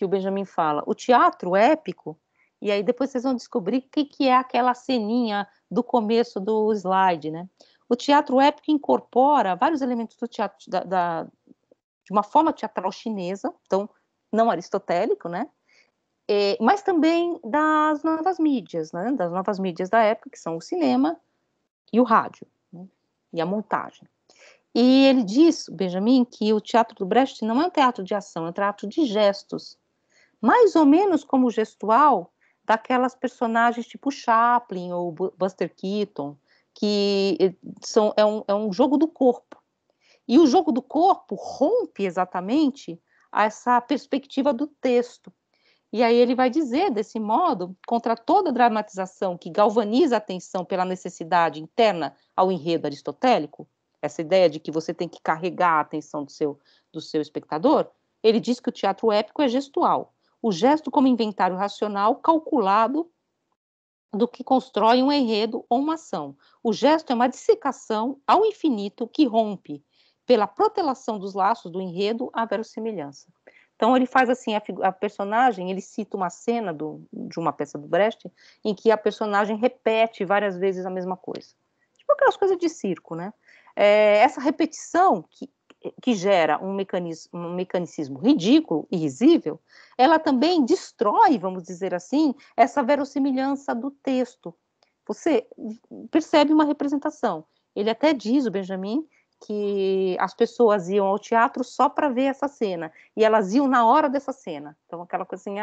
Benjamin fala, o teatro épico, e aí depois vocês vão descobrir o que é aquela ceninha do começo do slide, né? O teatro épico incorpora vários elementos do teatro de uma forma teatral chinesa, então não aristotélico, né? Mas também das novas mídias, né? Das novas mídias da época, que são o cinema e o rádio, né? E a montagem. E ele diz, Benjamin, que o teatro do Brecht não é um teatro de ação, é um teatro de gestos, mais ou menos como o gestual daquelas personagens tipo Chaplin ou Buster Keaton, que é um jogo do corpo. E o jogo do corpo rompe exatamente essa perspectiva do texto. E aí ele vai dizer, desse modo, contra toda dramatização que galvaniza a atenção pela necessidade interna ao enredo aristotélico, essa ideia de que você tem que carregar a atenção do seu espectador, ele diz que o teatro épico é gestual. O gesto como inventário racional calculado do que constrói um enredo ou uma ação. O gesto é uma dissecação ao infinito que rompe pela protelação dos laços do enredo à verossimilhança. Então ele faz assim, a personagem, ele cita uma cena de uma peça do Brecht, em que a personagem repete várias vezes a mesma coisa. Tipo aquelas coisas de circo, né? Essa repetição que gera um mecanicismo ridículo e risível, ela também destrói, vamos dizer assim, essa verossimilhança do texto. Você percebe uma representação. Ele até diz, o Benjamin, que as pessoas iam ao teatro só para ver essa cena, e elas iam na hora dessa cena. Então, aquela coisa assim,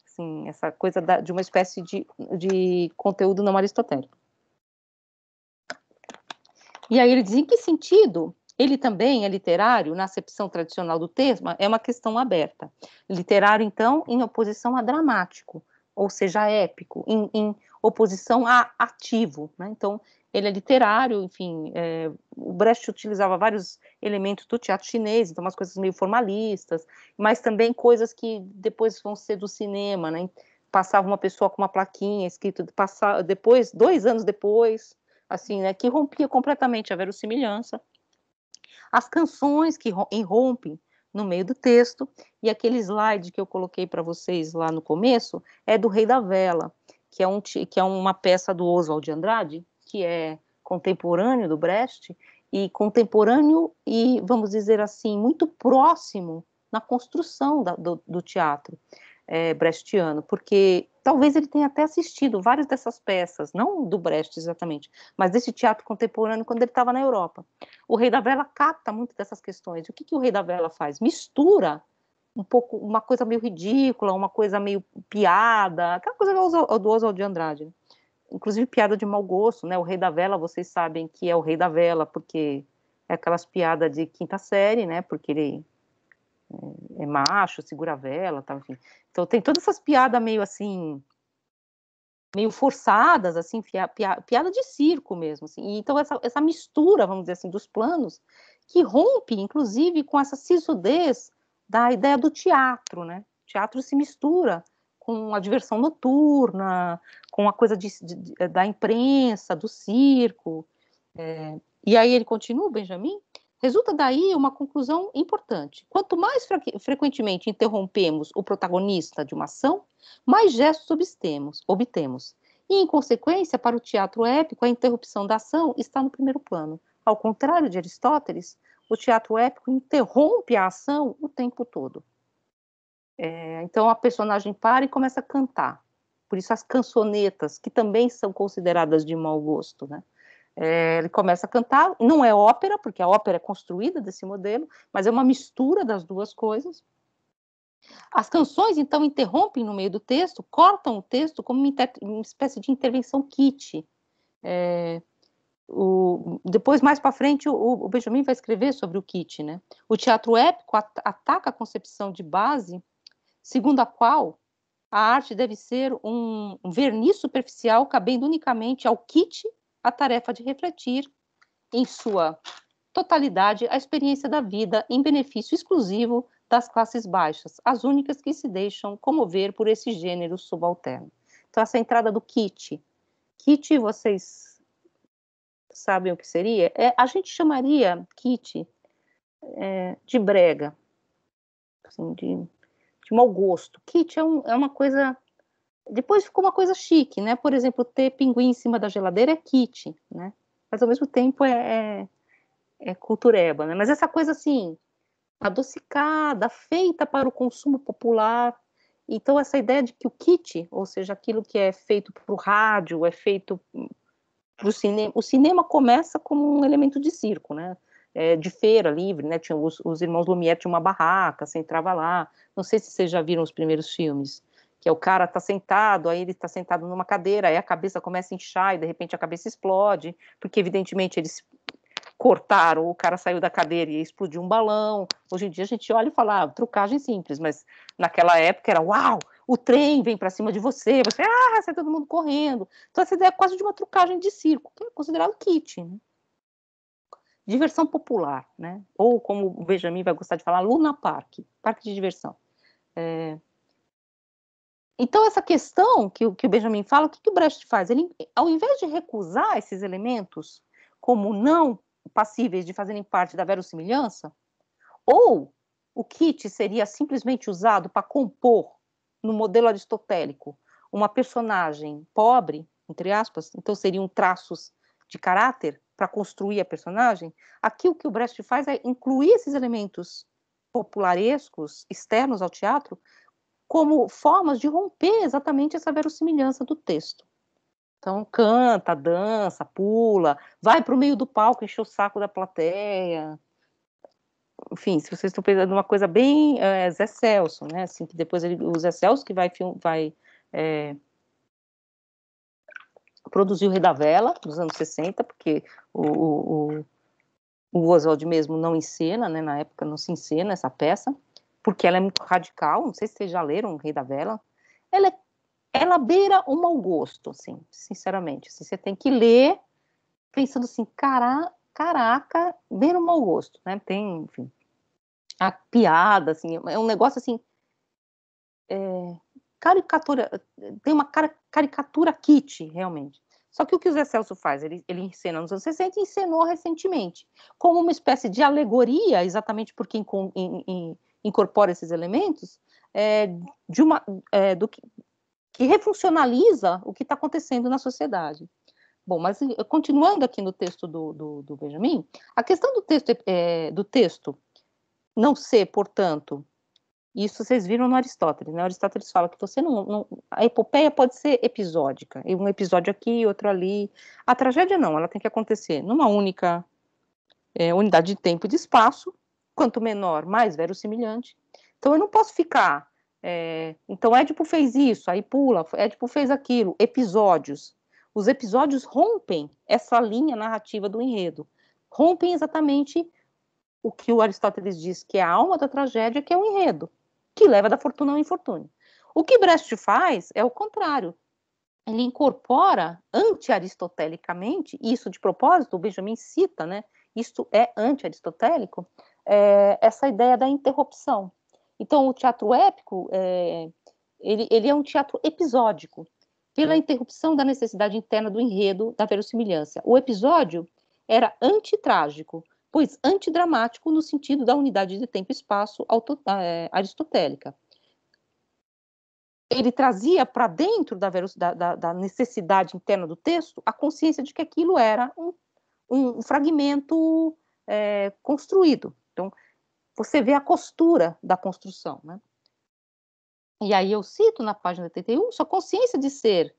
assim essa coisa de uma espécie de conteúdo não aristotélico. E aí ele diz, em que sentido? Ele também é literário, na acepção tradicional do termo, é uma questão aberta. Literário, então, em oposição a dramático, ou seja, épico, em oposição a ativo, né? Então, ele é literário, enfim, o Brecht utilizava vários elementos do teatro chinês, então umas coisas meio formalistas, mas também coisas que depois vão ser do cinema, né? Passava uma pessoa com uma plaquinha escrito, depois, 2 anos depois, assim, né, que rompia completamente a verossimilhança. As canções que irrompem no meio do texto, e aquele slide que eu coloquei para vocês lá no começo é do Rei da Vela, que é uma peça do Oswald de Andrade, que é contemporâneo do Brecht, e contemporâneo e, vamos dizer assim, muito próximo na construção do teatro brechtiano, porque talvez ele tenha até assistido várias dessas peças, não do Brecht exatamente, mas desse teatro contemporâneo quando ele estava na Europa. O Rei da Vela capta muito dessas questões. O que o Rei da Vela faz? Mistura um pouco, uma coisa meio ridícula, uma coisa meio piada, aquela coisa do Oswald de Andrade, né? Inclusive piada de mau gosto, né? O Rei da Vela, vocês sabem que é o Rei da Vela, porque é aquelas piadas de quinta série, né? Porque ele é macho, segura a vela, tá, enfim. Então tem todas essas piadas meio assim, meio forçadas, assim, piada de circo mesmo, assim. E então essa mistura, vamos dizer assim, dos planos, que rompe, inclusive, com essa sisudez da ideia do teatro, né? O teatro se mistura com a diversão noturna, com a coisa da imprensa, do circo. E aí ele continua, Benjamin, resulta daí uma conclusão importante. Quanto mais frequentemente interrompemos o protagonista de uma ação, mais gestos obtemos. E, em consequência, para o teatro épico, a interrupção da ação está no primeiro plano. Ao contrário de Aristóteles, o teatro épico interrompe a ação o tempo todo. Então, a personagem para e começa a cantar. Por isso, as cançonetas, que também são consideradas de mau gosto, né? Ele começa a cantar, não é ópera, porque a ópera é construída desse modelo, mas é uma mistura das duas coisas. As canções, então, interrompem no meio do texto, cortam o texto como uma espécie de intervenção kit. Depois, mais para frente, o Benjamin vai escrever sobre o kit, né? O teatro épico ataca a concepção de base, segundo a qual a arte deve ser um verniz superficial cabendo unicamente ao kit a tarefa de refletir, em sua totalidade, a experiência da vida em benefício exclusivo das classes baixas, as únicas que se deixam comover por esse gênero subalterno. Então, essa entrada do kit, vocês sabem o que seria? A gente chamaria kit de brega, assim, de mau gosto. Kit é uma coisa... Depois ficou uma coisa chique, né? Por exemplo, ter pinguim em cima da geladeira é kit, né? Mas ao mesmo tempo é cultureba, né? Mas essa coisa assim, adocicada, feita para o consumo popular. Então, essa ideia de que o kit, ou seja, aquilo que é feito para o rádio, é feito para o cinema. O cinema começa como um elemento de circo, né? De feira livre, né? Tinha os irmãos Lumière tinham uma barraca, você entrava lá. Não sei se vocês já viram os primeiros filmes, que é o cara tá sentado, aí ele está sentado numa cadeira, aí a cabeça começa a inchar e de repente a cabeça explode, porque evidentemente eles cortaram, o cara saiu da cadeira e explodiu um balão. Hoje em dia a gente olha e fala, trucagem simples, mas naquela época era, uau, o trem vem para cima de você, sai todo mundo correndo. Então essa ideia é quase de uma trucagem de circo, que é considerado kit, né? Diversão popular, né? Ou como o Benjamin vai gostar de falar, Luna Park, parque de diversão. Então essa questão que o Benjamin fala, o que o Brecht faz? Ele, ao invés de recusar esses elementos como não passíveis de fazerem parte da verossimilhança, ou o kit seria simplesmente usado para compor, no modelo aristotélico, uma personagem pobre, entre aspas, então seriam traços de caráter para construir a personagem. Aqui o que o Brecht faz é incluir esses elementos popularescos, externos ao teatro, como formas de romper exatamente essa verossimilhança do texto. Então, canta, dança, pula, vai para o meio do palco encher o saco da plateia. Enfim, se vocês estão pensando numa coisa bem Zé Celso, né? Assim, que depois o Zé Celso que vai produzir o Rei da Vela, nos anos 60, porque o Oswald mesmo não encena, né? Na época não se encena essa peça, porque ela é muito radical. Não sei se vocês já leram o Rei da Vela. Ela beira um mau gosto, assim, sinceramente. Assim, você tem que ler pensando assim, caraca, beira um mau gosto, né? Tem, enfim, a piada, assim, é um negócio assim, caricatura, tem uma caricatura kit, realmente. Só que o que o Zé Celso faz? Ele encena nos anos 60 e encenou recentemente, como uma espécie de alegoria, exatamente porque incorpora esses elementos, que refuncionaliza o que está acontecendo na sociedade. Bom, mas continuando aqui no texto do Benjamin, a questão do texto não ser, portanto, isso vocês viram no Aristóteles, né? Aristóteles fala que você a epopeia pode ser episódica, um episódio aqui, outro ali. A tragédia não, ela tem que acontecer numa única unidade de tempo e de espaço, quanto menor, mais verossimilhante. Então eu não posso ficar, então Édipo fez isso, aí pula, Édipo fez aquilo, episódios. Os episódios rompem essa linha narrativa do enredo, rompem exatamente o que o Aristóteles diz que é a alma da tragédia, que é o enredo, que leva da fortuna ao infortúnio. O que Brecht faz é o contrário. Ele incorpora anti-aristotelicamente, isso de propósito, o Benjamin cita, né? Isto é anti-aristotélico, essa ideia da interrupção. Então, o teatro épico, ele é um teatro episódico, pela interrupção da necessidade interna do enredo, da verossimilhança. O episódio era antitrágico, pois antidramático no sentido da unidade de tempo e espaço aristotélica. Ele trazia para dentro da necessidade interna do texto a consciência de que aquilo era um fragmento construído. Então, você vê a costura da construção, né? E aí eu cito na página 81, sua consciência de ser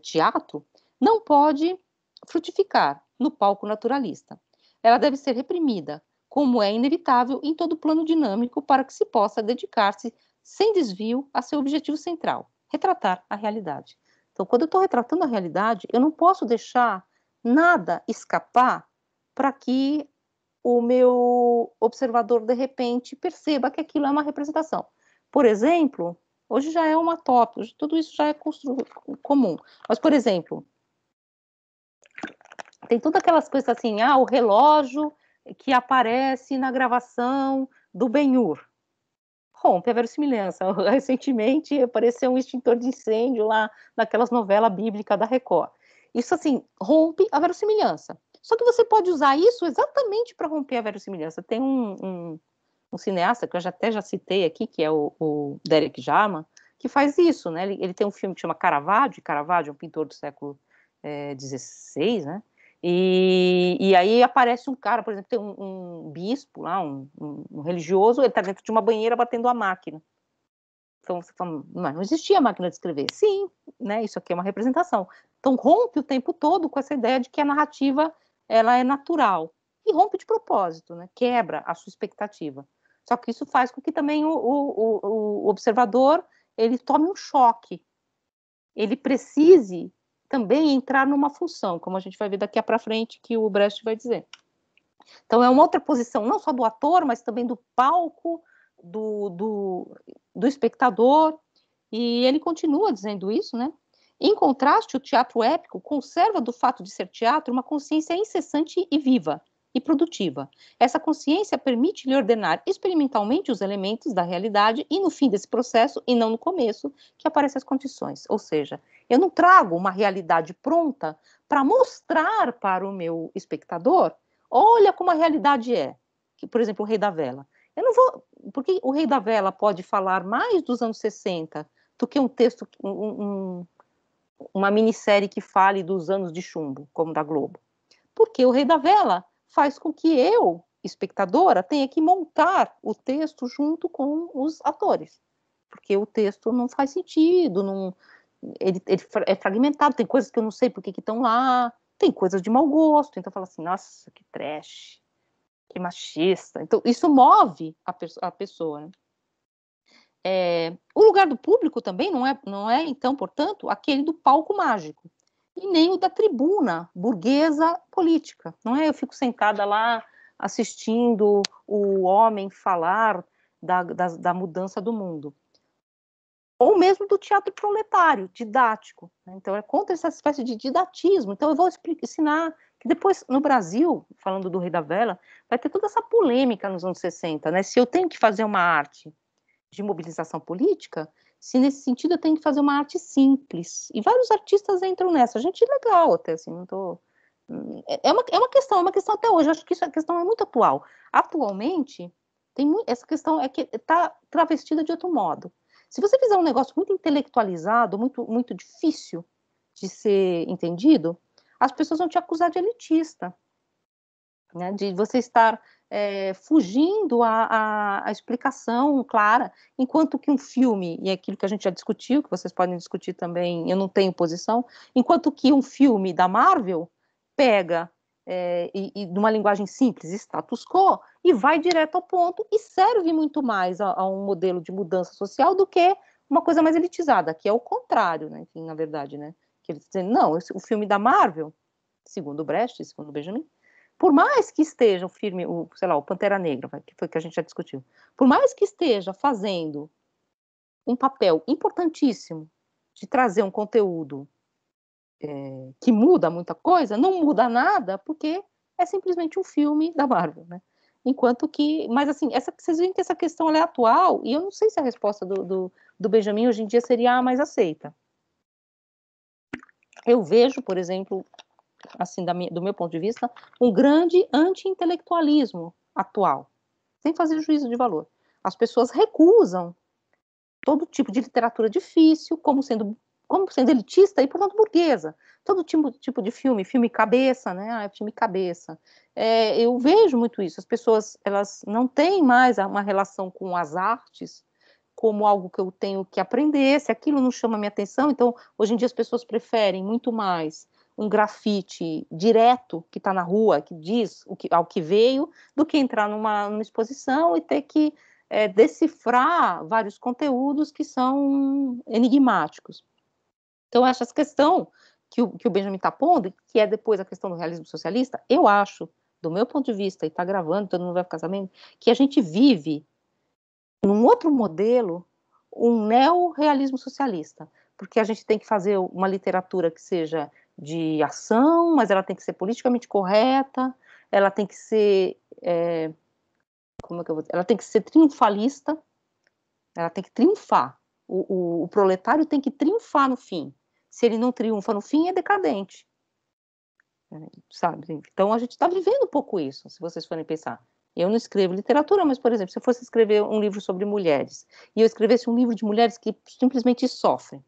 teatro não pode frutificar no palco naturalista. Ela deve ser reprimida, como é inevitável em todo plano dinâmico, para que se possa dedicar-se sem desvio a seu objetivo central, retratar a realidade. Então, quando eu estou retratando a realidade, eu não posso deixar nada escapar para que o meu observador, de repente, perceba que aquilo é uma representação. Por exemplo, hoje já é uma tópica, tudo isso já é comum. Mas, por exemplo, tem todas aquelas coisas assim, o relógio que aparece na gravação do Ben-Hur. Rompe a verossimilhança. Recentemente apareceu um extintor de incêndio lá naquelas novelas bíblicas da Record. Isso, assim, rompe a verossimilhança. Só que você pode usar isso exatamente para romper a verossimilhança. Tem um cineasta, que eu até já citei aqui, que é o Derek Jarman, que faz isso, né? Ele tem um filme que chama Caravaggio é um pintor do século XVI, né? E aí aparece um cara, por exemplo, tem um bispo lá, um religioso, ele está dentro de uma banheira batendo a máquina. Então você fala, não existia máquina de escrever. Sim, né, isso aqui é uma representação. Então rompe o tempo todo com essa ideia de que a narrativa ela é natural. E rompe de propósito, né, quebra a sua expectativa. Só que isso faz com que também o observador ele tome um choque. Ele precise também entrar numa função, como a gente vai ver daqui para frente, que o Brecht vai dizer. Então, é uma outra posição, não só do ator, mas também do palco, do espectador, e ele continua dizendo isso, né? Em contraste, o teatro épico conserva do fato de ser teatro uma consciência incessante e viva, e produtiva. Essa consciência permite-lhe ordenar experimentalmente os elementos da realidade e no fim desse processo, e não no começo, que aparecem as condições. Ou seja, eu não trago uma realidade pronta para mostrar para o meu espectador, olha como a realidade é. Que, por exemplo, o Rei da Vela. Eu não vou... Porque o Rei da Vela pode falar mais dos anos 60 do que um texto, uma minissérie que fale dos anos de chumbo, como da Globo. Porque o Rei da Vela faz com que eu, espectadora, tenha que montar o texto junto com os atores. Porque o texto não faz sentido, ele é fragmentado, tem coisas que eu não sei por que estão lá, tem coisas de mau gosto, então fala assim, nossa, que trash, que machista. Então, isso move a pessoa, né? O lugar do público também não é, então, portanto, aquele do palco mágico, e nem o da tribuna burguesa política, não é? Eu fico sentada lá assistindo o homem falar da mudança do mundo. Ou mesmo do teatro proletário, didático. Né? Então, é contra essa espécie de didatismo. Então, eu vou ensinar que depois, no Brasil, falando do Rei da Vela, vai ter toda essa polêmica nos anos 60, né? Se eu tenho que fazer uma arte de mobilização política, se nesse sentido eu tenho que fazer uma arte simples. E vários artistas entram nessa. Gente legal até, assim, não tô... É uma questão até hoje, eu acho que essa questão é muito atual. Atualmente, essa questão é que está travestida de outro modo. Se você fizer um negócio muito intelectualizado, muito difícil de ser entendido, as pessoas vão te acusar de elitista, né? De você estar fugindo a explicação clara, enquanto que um filme, e é aquilo que a gente já discutiu, que vocês podem discutir também, eu não tenho posição, enquanto que um filme da Marvel pega e numa linguagem simples, status quo, e vai direto ao ponto e serve muito mais a um modelo de mudança social do que uma coisa mais elitizada, que é o contrário, né? Enfim, na verdade, né? Que eles dizem, não, o filme da Marvel, segundo o Brecht, segundo o Benjamin, por mais que esteja o filme, sei lá, o Pantera Negra, que foi que a gente já discutiu, por mais que esteja fazendo um papel importantíssimo de trazer um conteúdo que muda muita coisa, não muda nada, porque é simplesmente um filme da Marvel, né? Enquanto que, mas assim, vocês veem que essa questão ela é atual, e eu não sei se a resposta do Benjamin hoje em dia seria a mais aceita. Eu vejo, por exemplo, assim, do meu ponto de vista, um grande anti-intelectualismo atual, sem fazer juízo de valor. As pessoas recusam todo tipo de literatura difícil, como sendo elitista e, portanto, burguesa. Todo tipo de filme cabeça, né? Filme cabeça. Eu vejo muito isso. As pessoas, elas não têm mais uma relação com as artes como algo que eu tenho que aprender, se aquilo não chama minha atenção. Então, hoje em dia, as pessoas preferem muito mais um grafite direto que está na rua, que diz ao que veio, do que entrar numa exposição e ter que decifrar vários conteúdos que são enigmáticos. Então, essa questão que o Benjamin está pondo, que é depois a questão do realismo socialista, eu acho, do meu ponto de vista, e está gravando, todo mundo vai ficar sabendo, que a gente vive num outro modelo, um neo-realismo socialista, porque a gente tem que fazer uma literatura que seja de ação, mas ela tem que ser politicamente correta, ela tem que ser ela tem que ser triunfalista, ela tem que triunfar. O proletário tem que triunfar no fim. Se ele não triunfa no fim, é decadente. Sabe? Então, a gente está vivendo um pouco isso, se vocês forem pensar. Eu não escrevo literatura, mas, por exemplo, se eu fosse escrever um livro sobre mulheres, e eu escrevesse um livro de mulheres que simplesmente sofrem,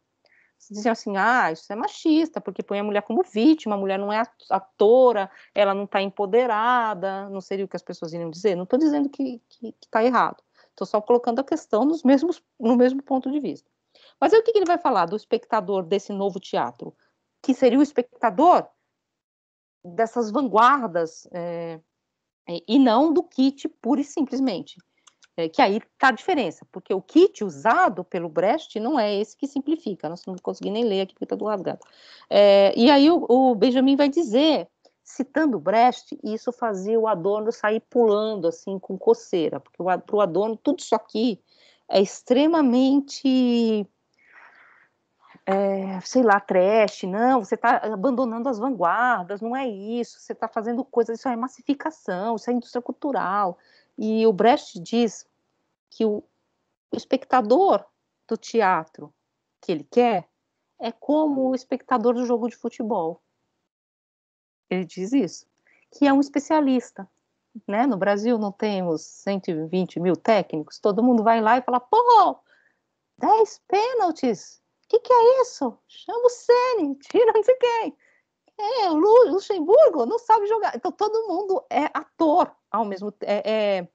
diziam assim, isso é machista, porque põe a mulher como vítima, a mulher não é atora, ela não está empoderada, não seria o que as pessoas iriam dizer? Não estou dizendo que está errado, estou só colocando a questão no mesmo ponto de vista. Mas aí o que ele vai falar do espectador desse novo teatro? Que seria o espectador dessas vanguardas, e não do kit pura e simplesmente. Que aí está a diferença, porque o kit usado pelo Brecht não é esse que simplifica, nós não consegui nem ler aqui porque está do rasgado. E aí o Benjamin vai dizer, citando o Brecht, isso fazia o Adorno sair pulando assim com coceira, porque para o Adorno tudo isso aqui é extremamente, sei lá, trash, não, você está abandonando as vanguardas, não é isso, você está fazendo coisas, isso é massificação, isso é indústria cultural. E o Brecht diz que o espectador do teatro que ele quer é como o espectador do jogo de futebol. Ele diz isso, que é um especialista. Né? No Brasil não temos 120 mil técnicos, todo mundo vai lá e fala, 10 pênaltis, o que é isso? Chama o Ceni, tira não sei quem. O Luxemburgo não sabe jogar. Então todo mundo é ator ao mesmo tempo,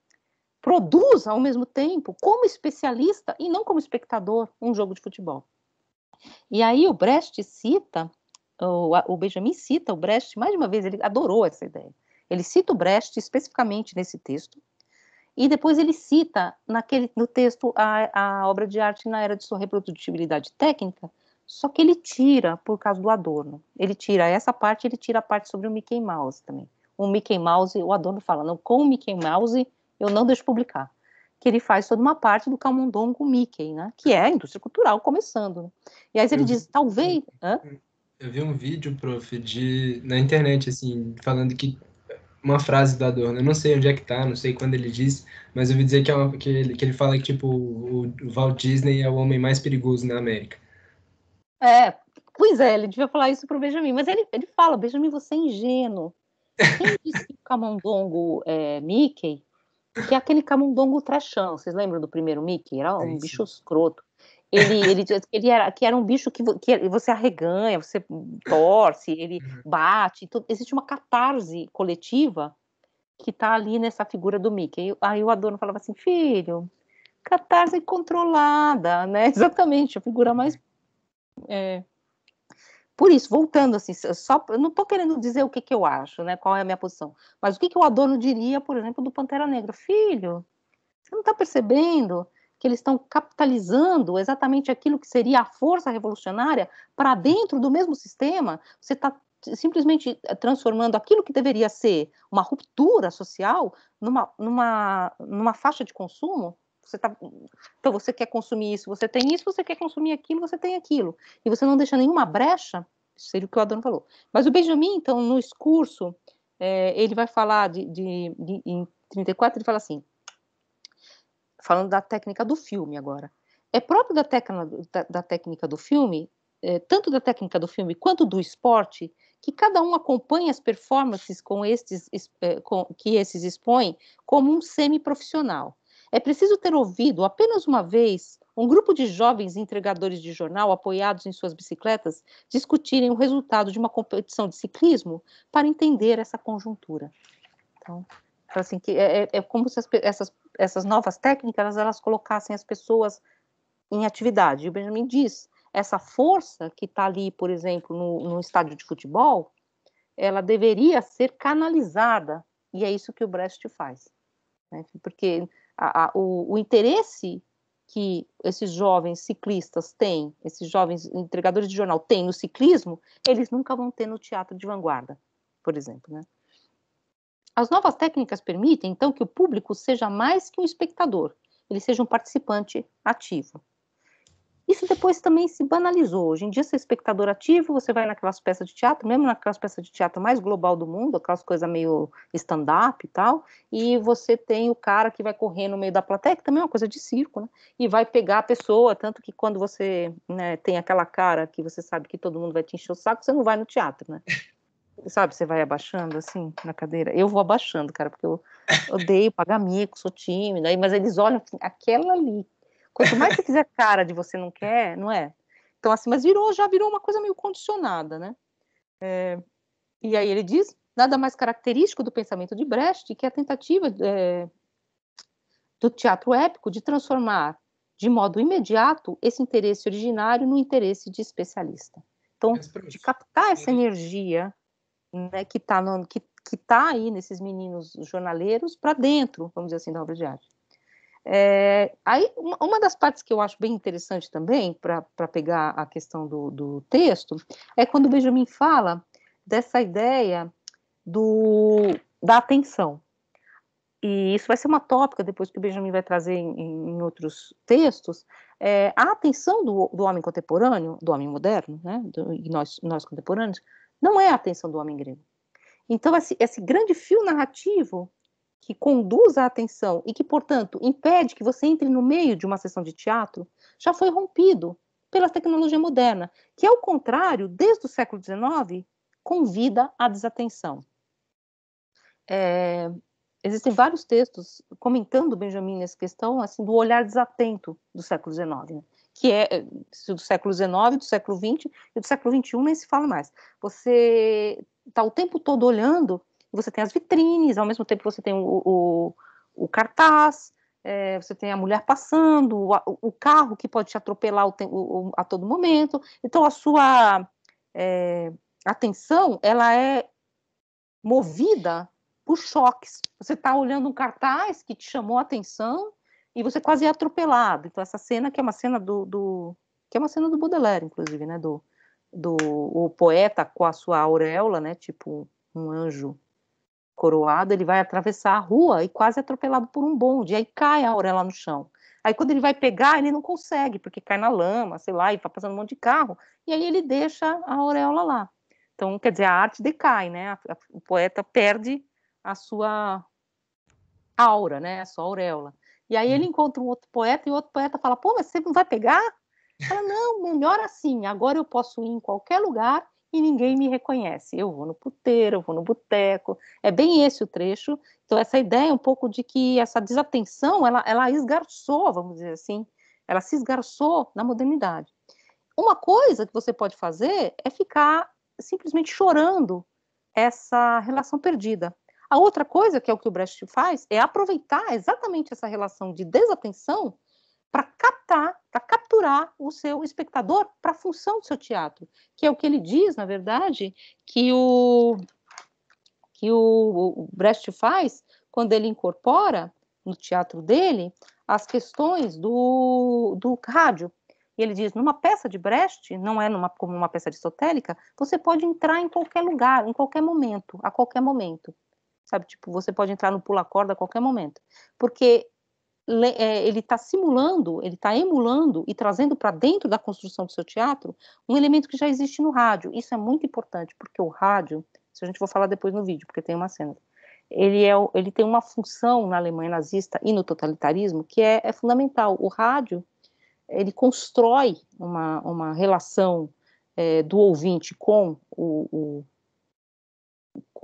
produz ao mesmo tempo, como especialista e não como espectador, um jogo de futebol. E aí o Brecht cita, o Benjamin cita o Brecht, mais de uma vez, ele adorou essa ideia. Ele cita o Brecht especificamente nesse texto, e depois ele cita no texto a obra de arte na era de sua reprodutibilidade técnica, só que ele tira, por causa do Adorno, ele tira essa parte, ele tira a parte sobre o Mickey Mouse também. O Mickey Mouse, o Adorno fala, não, com o Mickey Mouse eu não deixo publicar, que ele faz toda uma parte do camundongo Mickey, né, que é a indústria cultural começando, né? E aí ele diz, talvez... Eu vi um vídeo, prof, na internet, assim, falando que uma frase do Adorno, eu não sei onde é que tá, não sei quando ele disse, mas eu ouvi dizer que ele fala que, tipo, o Walt Disney é o homem mais perigoso na América. Pois é, ele devia falar isso pro Benjamin, mas ele fala, Benjamin, você é ingênuo. Quem disse que o camundongo Mickey, que é aquele camundongo trashão, vocês lembram do primeiro Mickey? Era um bicho escroto. Ele era um bicho que você arreganha, você torce, ele bate, existe uma catarse coletiva que está ali nessa figura do Mickey. Aí o Adorno falava assim, filho, catarse controlada, né? Exatamente, a figura mais... Por isso, voltando assim, eu não estou querendo dizer o que eu acho, né? Qual é a minha posição, mas o que o Adorno diria, por exemplo, do Pantera Negra? Filho, você não está percebendo que eles estão capitalizando exatamente aquilo que seria a força revolucionária para dentro do mesmo sistema? Você está simplesmente transformando aquilo que deveria ser uma ruptura social numa faixa de consumo? Então você quer consumir isso, você tem isso, você quer consumir aquilo, você tem aquilo. E você não deixa nenhuma brecha, seria o que o Adorno falou. Mas o Benjamin, então, no discurso, ele vai falar em 34, ele fala assim, falando da técnica do filme agora. É próprio da técnica do filme, tanto da técnica do filme quanto do esporte, que cada um acompanha as performances que esses expõem como um semi-profissional. É preciso ter ouvido apenas uma vez um grupo de jovens entregadores de jornal apoiados em suas bicicletas discutirem o resultado de uma competição de ciclismo para entender essa conjuntura. Então, assim, que é como se essas novas técnicas elas colocassem as pessoas em atividade. E o Benjamin diz, essa força que está ali, por exemplo, no estádio de futebol, ela deveria ser canalizada, e é isso que o Brecht faz. Né? Porque o interesse que esses jovens ciclistas têm, esses jovens entregadores de jornal têm no ciclismo, eles nunca vão ter no teatro de vanguarda, por exemplo, né? As novas técnicas permitem, então, que o público seja mais que um espectador, ele seja um participante ativo. Isso depois também se banalizou. Hoje em dia, ser espectador ativo, você vai naquelas peças de teatro, mesmo naquelas peças de teatro mais global do mundo, aquelas coisas meio stand-up e tal, e você tem o cara que vai correr no meio da plateia, que também é uma coisa de circo, né? E vai pegar a pessoa, tanto que quando você, né, tem aquela cara que você sabe que todo mundo vai te encher o saco, você não vai no teatro, né? Sabe, você vai abaixando assim na cadeira. Eu vou abaixando, cara, porque eu odeio pagar mico, sou tímida, mas eles olham assim, aquela ali. Quanto mais você fizer cara de você não quer, não é? Então, assim, mas já virou uma coisa meio condicionada, né? E aí ele diz, nada mais característico do pensamento de Brecht que a tentativa do teatro épico de transformar de modo imediato esse interesse originário no interesse de especialista. Então, de captar essa energia, né, que está aí nesses meninos jornaleiros para dentro, vamos dizer assim, da obra de arte. Aí, uma das partes que eu acho bem interessante também, para pegar a questão do texto, é quando o Benjamin fala dessa ideia da atenção. E isso vai ser uma tópica depois que o Benjamin vai trazer em outros textos. A atenção do homem contemporâneo, do homem moderno, né, e nós contemporâneos, não é a atenção do homem grego. Então, esse grande fio narrativo que conduz à atenção e que, portanto, impede que você entre no meio de uma sessão de teatro, já foi rompido pela tecnologia moderna, que, ao contrário, desde o século XIX, convida à desatenção. Existem vários textos comentando Benjamin nessa questão, assim, do olhar desatento do século XIX, né? Que é do século XIX, do século XX e do século XXI nem se fala mais. Você está o tempo todo olhando, você tem as vitrines, ao mesmo tempo você tem o cartaz, você tem a mulher passando, o carro que pode te atropelar a todo momento. Então a sua atenção, ela é movida por choques. Você está olhando um cartaz que te chamou a atenção e você quase é atropelado. Então, essa cena que é uma cena que é uma cena do Baudelaire, inclusive, né? O poeta com a sua auréola, né? Tipo um anjo coroado, ele vai atravessar a rua e quase é atropelado por um bonde. E aí cai a auréola no chão. Aí, quando ele vai pegar, ele não consegue, porque cai na lama, sei lá, e vai passando um monte de carro. E aí ele deixa a auréola lá. Então, quer dizer, a arte decai, né? O poeta perde a sua aura, né? A sua auréola. E aí ele encontra um outro poeta e o outro poeta fala, pô, mas você não vai pegar? Fala, não, melhor assim, agora eu posso ir em qualquer lugar e ninguém me reconhece. Eu vou no puteiro, eu vou no boteco. É bem esse o trecho. Então, essa ideia um pouco de que essa desatenção, ela esgarçou, vamos dizer assim, ela se esgarçou na modernidade. Uma coisa que você pode fazer é ficar simplesmente chorando essa relação perdida. A outra coisa, que é o que o Brecht faz, é aproveitar exatamente essa relação de desatenção para capturar o seu espectador para a função do seu teatro, que é o que ele diz, na verdade, que o Brecht faz quando ele incorpora no teatro dele as questões do rádio. E ele diz, numa peça de Brecht, não é como uma peça aristotélica, você pode entrar em qualquer lugar, em qualquer momento, a qualquer momento. Sabe, tipo, você pode entrar no pula-corda a qualquer momento. Porque ele está simulando, ele está emulando e trazendo para dentro da construção do seu teatro um elemento que já existe no rádio. Isso é muito importante, porque o rádio, se a gente for falar depois no vídeo, porque tem uma cena, ele tem uma função na Alemanha nazista e no totalitarismo que é fundamental. O rádio, ele constrói uma relação do ouvinte com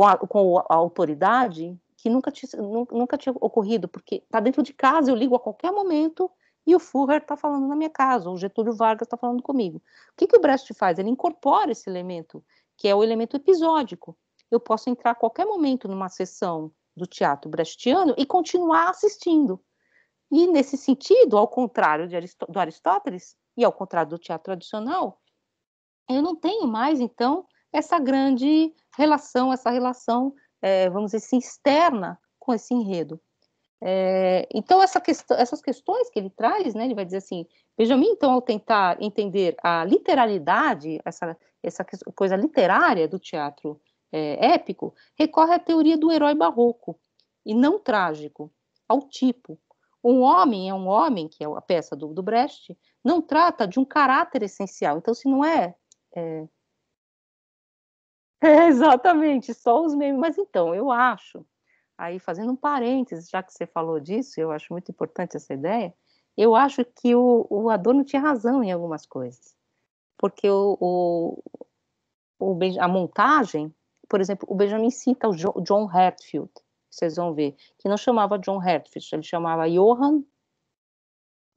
a autoridade que nunca tinha ocorrido, porque está dentro de casa, eu ligo a qualquer momento e o Führer está falando na minha casa, ou o Getúlio Vargas está falando comigo. O que o Brecht faz? Ele incorpora esse elemento, que é o elemento episódico. Eu posso entrar a qualquer momento numa sessão do teatro brechtiano e continuar assistindo. E, nesse sentido, ao contrário do Aristóteles, e ao contrário do teatro tradicional, eu não tenho mais, então, essa grande relação, vamos dizer assim, externa com esse enredo. Então, essas questões que ele traz, né, ele vai dizer assim, Benjamin, então, ao tentar entender a literalidade, essa coisa literária do teatro épico, recorre à teoria do herói barroco, e não trágico, ao tipo. Um homem é um homem, que é a peça do Brecht, não trata de um caráter essencial. Então, se não exatamente, só os memes. Mas então, eu acho, aí fazendo um parênteses, já que você falou disso, eu acho muito importante essa ideia, eu acho que o Adorno tinha razão em algumas coisas. Porque a montagem, por exemplo, o Benjamin cita o John Herzfeld, vocês vão ver, que não chamava John Herzfeld, ele chamava Johann,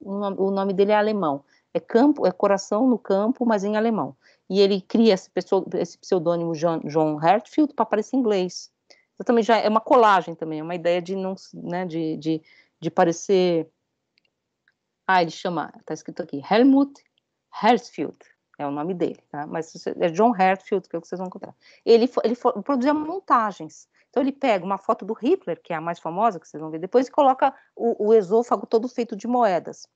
o nome dele é alemão, campo, é coração no campo, mas em alemão. E ele cria esse pseudônimo John Heartfield para aparecer em inglês. Então também já é uma colagem também, é uma ideia de não, né, de parecer. Ele chama, está escrito aqui, Helmut Herzfeld, é o nome dele, tá? Mas é John Herzfeld, que é o que vocês vão encontrar. Ele produzia montagens. Então ele pega uma foto do Hitler, que é a mais famosa, que vocês vão ver depois, e coloca o esôfago todo feito de moedas.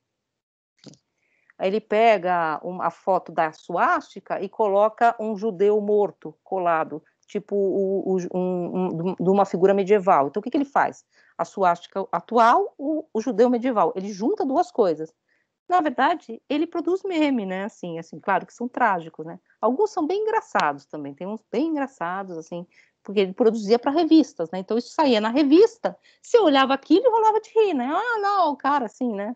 Aí ele pega a foto da suástica e coloca um judeu morto colado, tipo de uma figura medieval. Então o que ele faz? A suástica atual, o judeu medieval. Ele junta duas coisas. Na verdade, ele produz meme, né? Assim, claro que são trágicos, né? Alguns são bem engraçados também, tem uns bem engraçados, assim, porque ele produzia para revistas, né? Então isso saía na revista, você olhava aquilo e rolava de rir, né? Não, o cara, assim, né?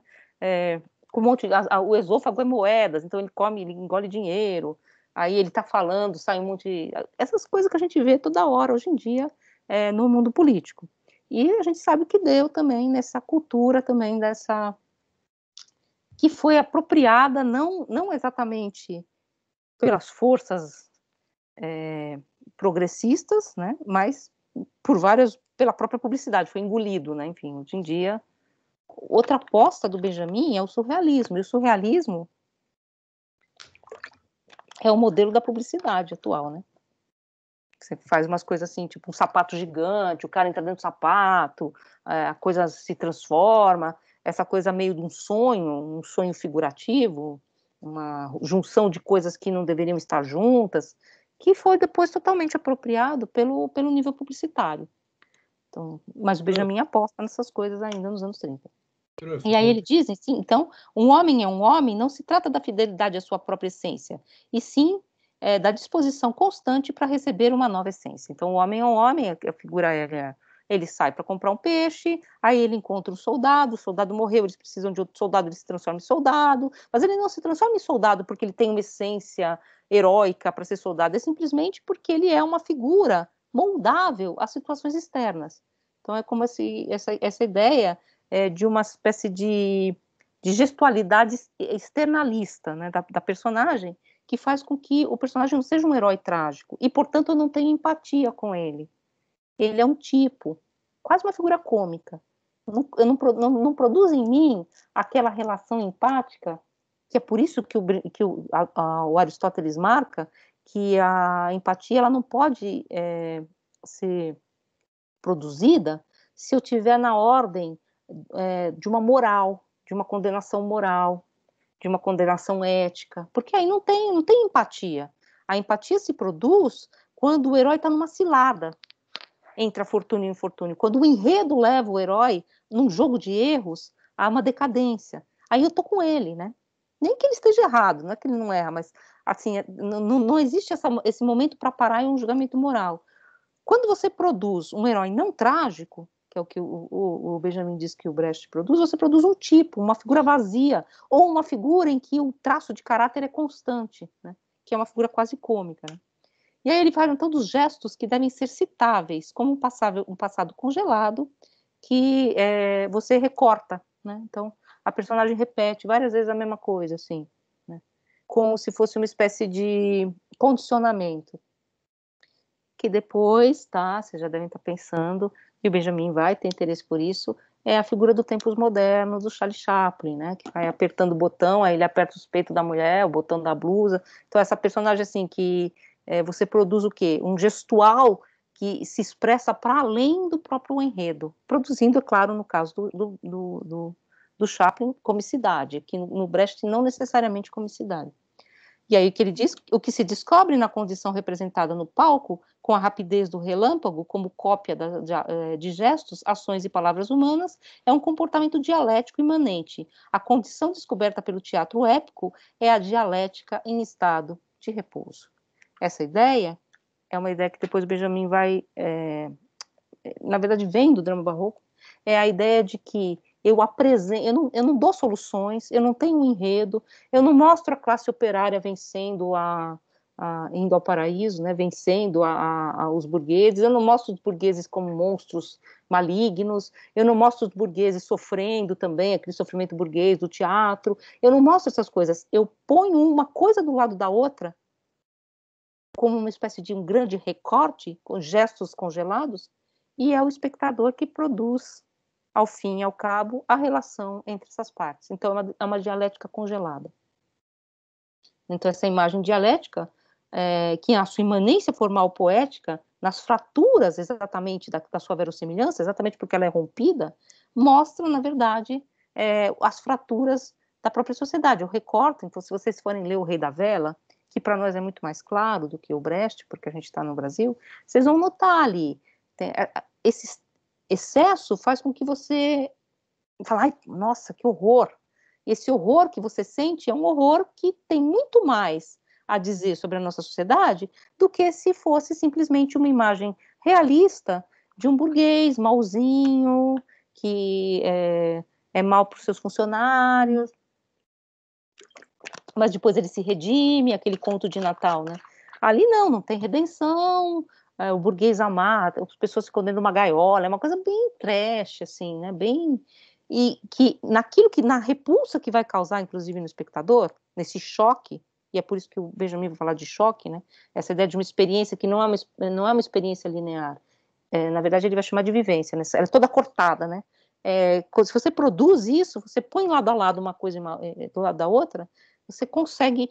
Com um monte o esôfago é moedas, então ele engole dinheiro, aí ele tá falando, sai um monte essas coisas que a gente vê toda hora hoje em dia no mundo político. E a gente sabe que deu também nessa cultura também dessa que foi apropriada não exatamente pelas forças progressistas, né, mas pela própria publicidade, foi engolido, né, enfim, hoje em dia. Outra aposta do Benjamin é o surrealismo, e o surrealismo é o modelo da publicidade atual, né? Você faz umas coisas assim, tipo um sapato gigante, o cara entra dentro do sapato, a coisa se transforma, essa coisa meio de um sonho figurativo, uma junção de coisas que não deveriam estar juntas, que foi depois totalmente apropriado pelo nível publicitário. Então, mas o Benjamin aposta nessas coisas ainda nos anos 30. E aí ele diz, assim, então, um homem é um homem, não se trata da fidelidade à sua própria essência, e sim da disposição constante para receber uma nova essência. Então, o homem é um homem, a figura ele sai para comprar um peixe, aí ele encontra um soldado, o soldado morreu, eles precisam de outro soldado, ele se transforma em soldado, mas ele não se transforma em soldado porque ele tem uma essência heróica para ser soldado, é simplesmente porque ele é uma figura moldável às situações externas. Então, é como essa ideia de uma espécie de gestualidade externalista, né, da personagem, que faz com que o personagem não seja um herói trágico, e, portanto, eu não tenho empatia com ele. Ele é um tipo, quase uma figura cômica. Não produz em mim aquela relação empática, que é por isso que o Aristóteles marca que a empatia ela não pode ser produzida se eu tiver na ordem de uma moral, de uma condenação moral, de uma condenação ética, porque aí não tem empatia. A empatia se produz quando o herói está numa cilada entre a fortuna e o infortúnio, quando o enredo leva o herói num jogo de erros a uma decadência. Aí eu tô com ele, né? Nem que ele esteja errado, não é que ele não erra, mas assim, não existe esse momento para parar em um julgamento moral. Quando você produz um herói não trágico, que é o que o Benjamin diz que o Brecht produz, você produz um tipo, uma figura vazia, ou uma figura em que o traço de caráter é constante, né? Que é uma figura quase cômica. Né? E aí ele fala, então, dos gestos que devem ser citáveis, como um passado congelado, que você recorta. Né? Então, a personagem repete várias vezes a mesma coisa, assim, né? Como se fosse uma espécie de condicionamento. Que depois, tá, vocês já devem estar pensando, e o Benjamin vai ter interesse por isso, é a figura do Tempos Modernos, do Charlie Chaplin, né, que vai apertando o botão, aí ele aperta os peitos da mulher, o botão da blusa, então essa personagem, assim, que você produz o quê? Um gestual que se expressa para além do próprio enredo, produzindo, é claro, no caso do Chaplin, comicidade, que no Brecht não necessariamente comicidade. E aí que ele diz, o que se descobre na condição representada no palco, com a rapidez do relâmpago, como cópia de gestos, ações e palavras humanas, é um comportamento dialético imanente. A condição descoberta pelo teatro épico é a dialética em estado de repouso. Essa ideia é uma ideia que depois Benjamin vai, na verdade, vem do drama barroco, é a ideia de que eu não dou soluções, eu não tenho um enredo, eu não mostro a classe operária vencendo indo ao paraíso, né, vencendo os burgueses. Eu não mostro os burgueses como monstros malignos, eu não mostro os burgueses sofrendo também, aquele sofrimento burguês do teatro, eu não mostro essas coisas, eu ponho uma coisa do lado da outra, como uma espécie de um grande recorte, com gestos congelados, e é o espectador que produz, ao fim e ao cabo, a relação entre essas partes. Então, é uma dialética congelada. Então, essa imagem dialética, que na sua imanência formal poética, nas fraturas exatamente da sua verossimilhança, exatamente porque ela é rompida, mostra, na verdade, as fraturas da própria sociedade. O recorte, então, se vocês forem ler O Rei da Vela, que para nós é muito mais claro do que o Brecht, porque a gente está no Brasil, vocês vão notar ali, esse excesso faz com que você fale, ai, nossa, que horror. Esse horror que você sente é um horror que tem muito mais a dizer sobre a nossa sociedade do que se fosse simplesmente uma imagem realista de um burguês mauzinho, que é mau para os seus funcionários, mas depois ele se redime, aquele conto de Natal, né? Ali não tem redenção, o burguês amado, as pessoas ficam dentro de uma gaiola, é uma coisa bem trash, assim, né? Bem... E que na repulsa que vai causar, inclusive, no espectador, nesse choque, e é por isso que o Benjamin vai falar de choque, né? Essa ideia de uma experiência que não é uma experiência linear. Na verdade, ele vai chamar de vivência, né? Ela é toda cortada, né? Se você produz isso, você põe lado a lado uma coisa do lado da outra, você consegue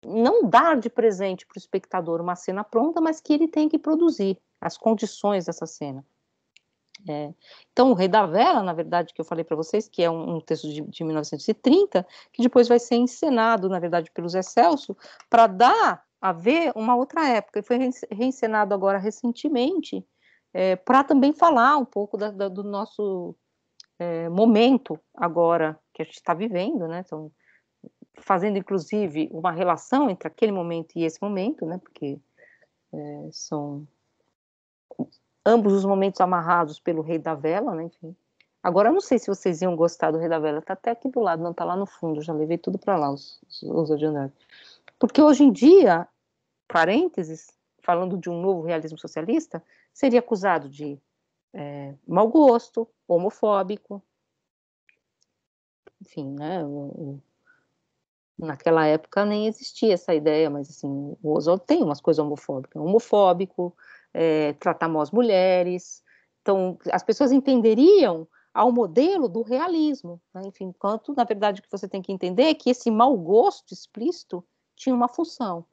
não dar de presente para o espectador uma cena pronta, mas que ele tem que produzir as condições dessa cena. Então, O Rei da Vela, na verdade, que eu falei para vocês, que é um texto de 1930, que depois vai ser encenado, na verdade, pelo Zé Celso, para dar a ver uma outra época, e foi reencenado agora recentemente, para também falar um pouco do nosso momento agora que a gente está vivendo, né? Então, fazendo, inclusive, uma relação entre aquele momento e esse momento, né? Porque são ambos os momentos amarrados pelo Rei da Vela, né? Enfim. Agora, eu não sei se vocês iam gostar do Rei da Vela, tá até aqui do lado, não tá lá no fundo, já levei tudo para lá, os adiantados. Porque hoje em dia, parênteses, falando de um novo realismo socialista, seria acusado de mau gosto, homofóbico, enfim, né? Naquela época nem existia essa ideia, mas assim, o Oswald tem umas coisas homofóbicas, homofóbico, tratar mal as mulheres, então as pessoas entenderiam ao modelo do realismo, né? Enfim, enquanto na verdade o que você tem que entender é que esse mau gosto explícito tinha uma função,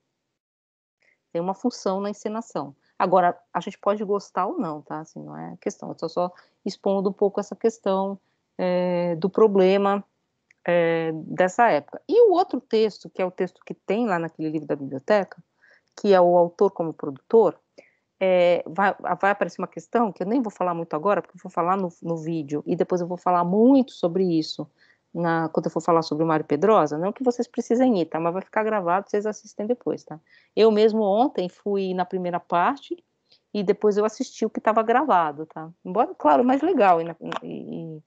tem uma função na encenação. Agora, a gente pode gostar ou não, tá? Assim, não é questão, eu estou só expondo um pouco essa questão do problema dessa época. E o outro texto, que é o texto que tem lá naquele livro da biblioteca, que é o autor como produtor, vai aparecer uma questão que eu nem vou falar muito agora, porque eu vou falar no vídeo, e depois eu vou falar muito sobre isso quando eu for falar sobre o Mário Pedrosa, não que vocês precisem ir, tá? Mas vai ficar gravado, vocês assistem depois, tá? Eu mesmo ontem fui na primeira parte e depois eu assisti o que estava gravado, tá? Embora, claro, mais legal e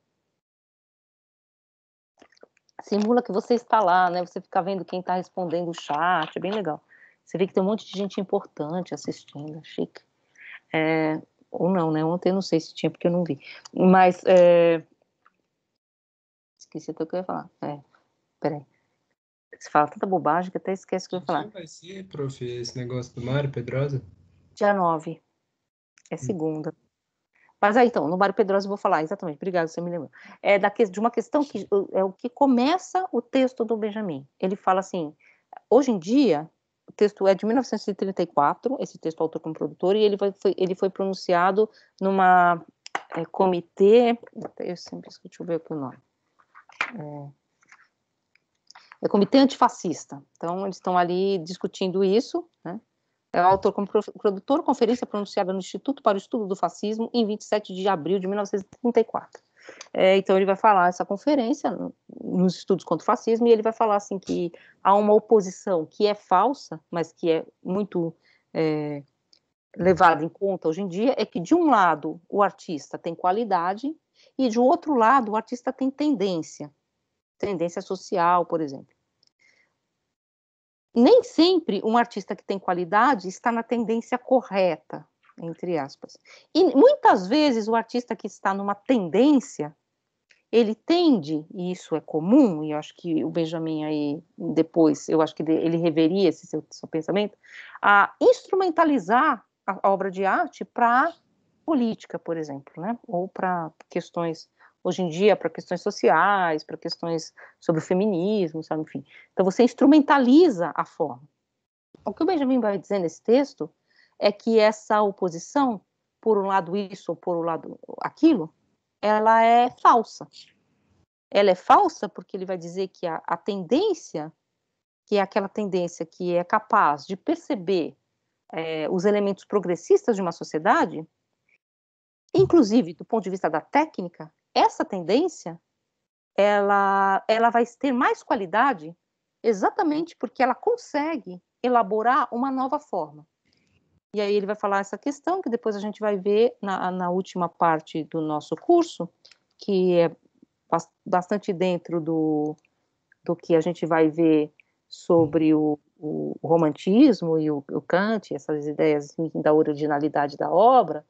simula que você está lá, né? Você fica vendo quem está respondendo o chat, é bem legal. Você vê que tem um monte de gente importante assistindo, é chique. Ou não, né? Ontem eu não sei se tinha, porque eu não vi. Mas, esqueci até o que eu ia falar. Peraí. Você fala tanta bobagem que até esquece o que eu ia falar. Vai ser, prof, esse negócio do Mário Pedrosa? Dia 9. É segunda. Mas aí, então, no Mário Pedrosa eu vou falar, exatamente, obrigado, você me lembrou. De uma questão que é o que começa o texto do Benjamin. Ele fala assim, hoje em dia, o texto é de 1934, esse texto autor como produtor, e ele foi pronunciado numa comitê, eu sempre esqueci, deixa eu ver aqui o nome. Comitê antifascista. Então, eles estão ali discutindo isso, né? É o autor como produtor, conferência pronunciada no Instituto para o Estudo do Fascismo em 27 de abril de 1934. Então ele vai falar essa conferência nos estudos contra o fascismo, e ele vai falar assim que há uma oposição que é falsa, mas que é muito levada em conta hoje em dia, é que de um lado o artista tem qualidade e de outro lado o artista tem tendência social, por exemplo. nem sempre um artista que tem qualidade está na tendência correta, entre aspas. E muitas vezes o artista que está numa tendência, ele tende, e isso é comum, e eu acho que o Benjamin aí, depois, eu acho que ele reveria esse seu pensamento, a instrumentalizar a obra de arte para política, por exemplo, né? Ou para questões, hoje em dia, para questões sociais, para questões sobre o feminismo, sabe, enfim. Então você instrumentaliza a forma. O que o Benjamin vai dizer nesse texto é que essa oposição, por um lado isso ou por um lado aquilo, ela é falsa. Ela é falsa porque ele vai dizer que a tendência, que é aquela tendência que é capaz de perceber os elementos progressistas de uma sociedade, inclusive do ponto de vista da técnica, essa tendência, ela vai ter mais qualidade exatamente porque ela consegue elaborar uma nova forma. E aí ele vai falar essa questão, que depois a gente vai ver na última parte do nosso curso, que é bastante dentro do que a gente vai ver sobre o romantismo e o Kant, essas ideias da originalidade da obra,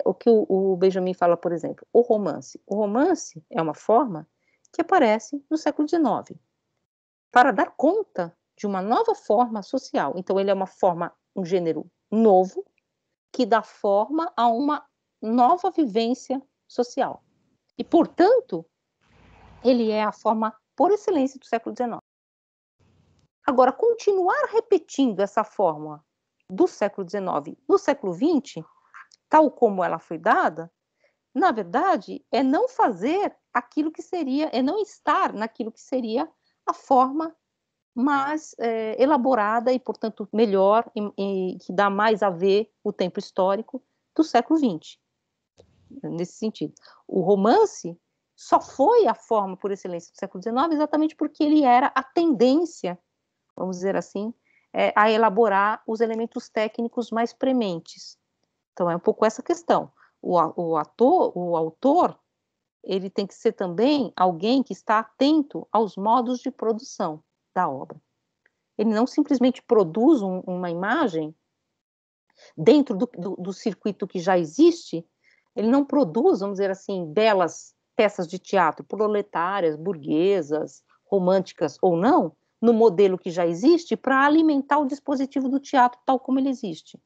o que o Benjamin fala, por exemplo, o romance. O romance é uma forma que aparece no século XIX, para dar conta de uma nova forma social. Então ele é um gênero novo, que dá forma a uma nova vivência social. E, portanto, ele é a forma por excelência do século XIX. Agora, continuar repetindo essa forma do século XIX no século XX, tal como ela foi dada, na verdade, é não fazer aquilo que seria, é não estar naquilo que seria a forma mais elaborada e, portanto, melhor, e que dá mais a ver o tempo histórico do século XX, nesse sentido. O romance só foi a forma por excelência do século XIX exatamente porque ele era a tendência, vamos dizer assim, a elaborar os elementos técnicos mais prementes. Então, é um pouco essa questão. O autor, ele tem que ser também alguém que está atento aos modos de produção da obra. Ele não simplesmente produz uma imagem dentro do circuito que já existe, ele não produz, vamos dizer assim, belas peças de teatro proletárias, burguesas, românticas ou não, no modelo que já existe, para alimentar o dispositivo do teatro tal como ele existe.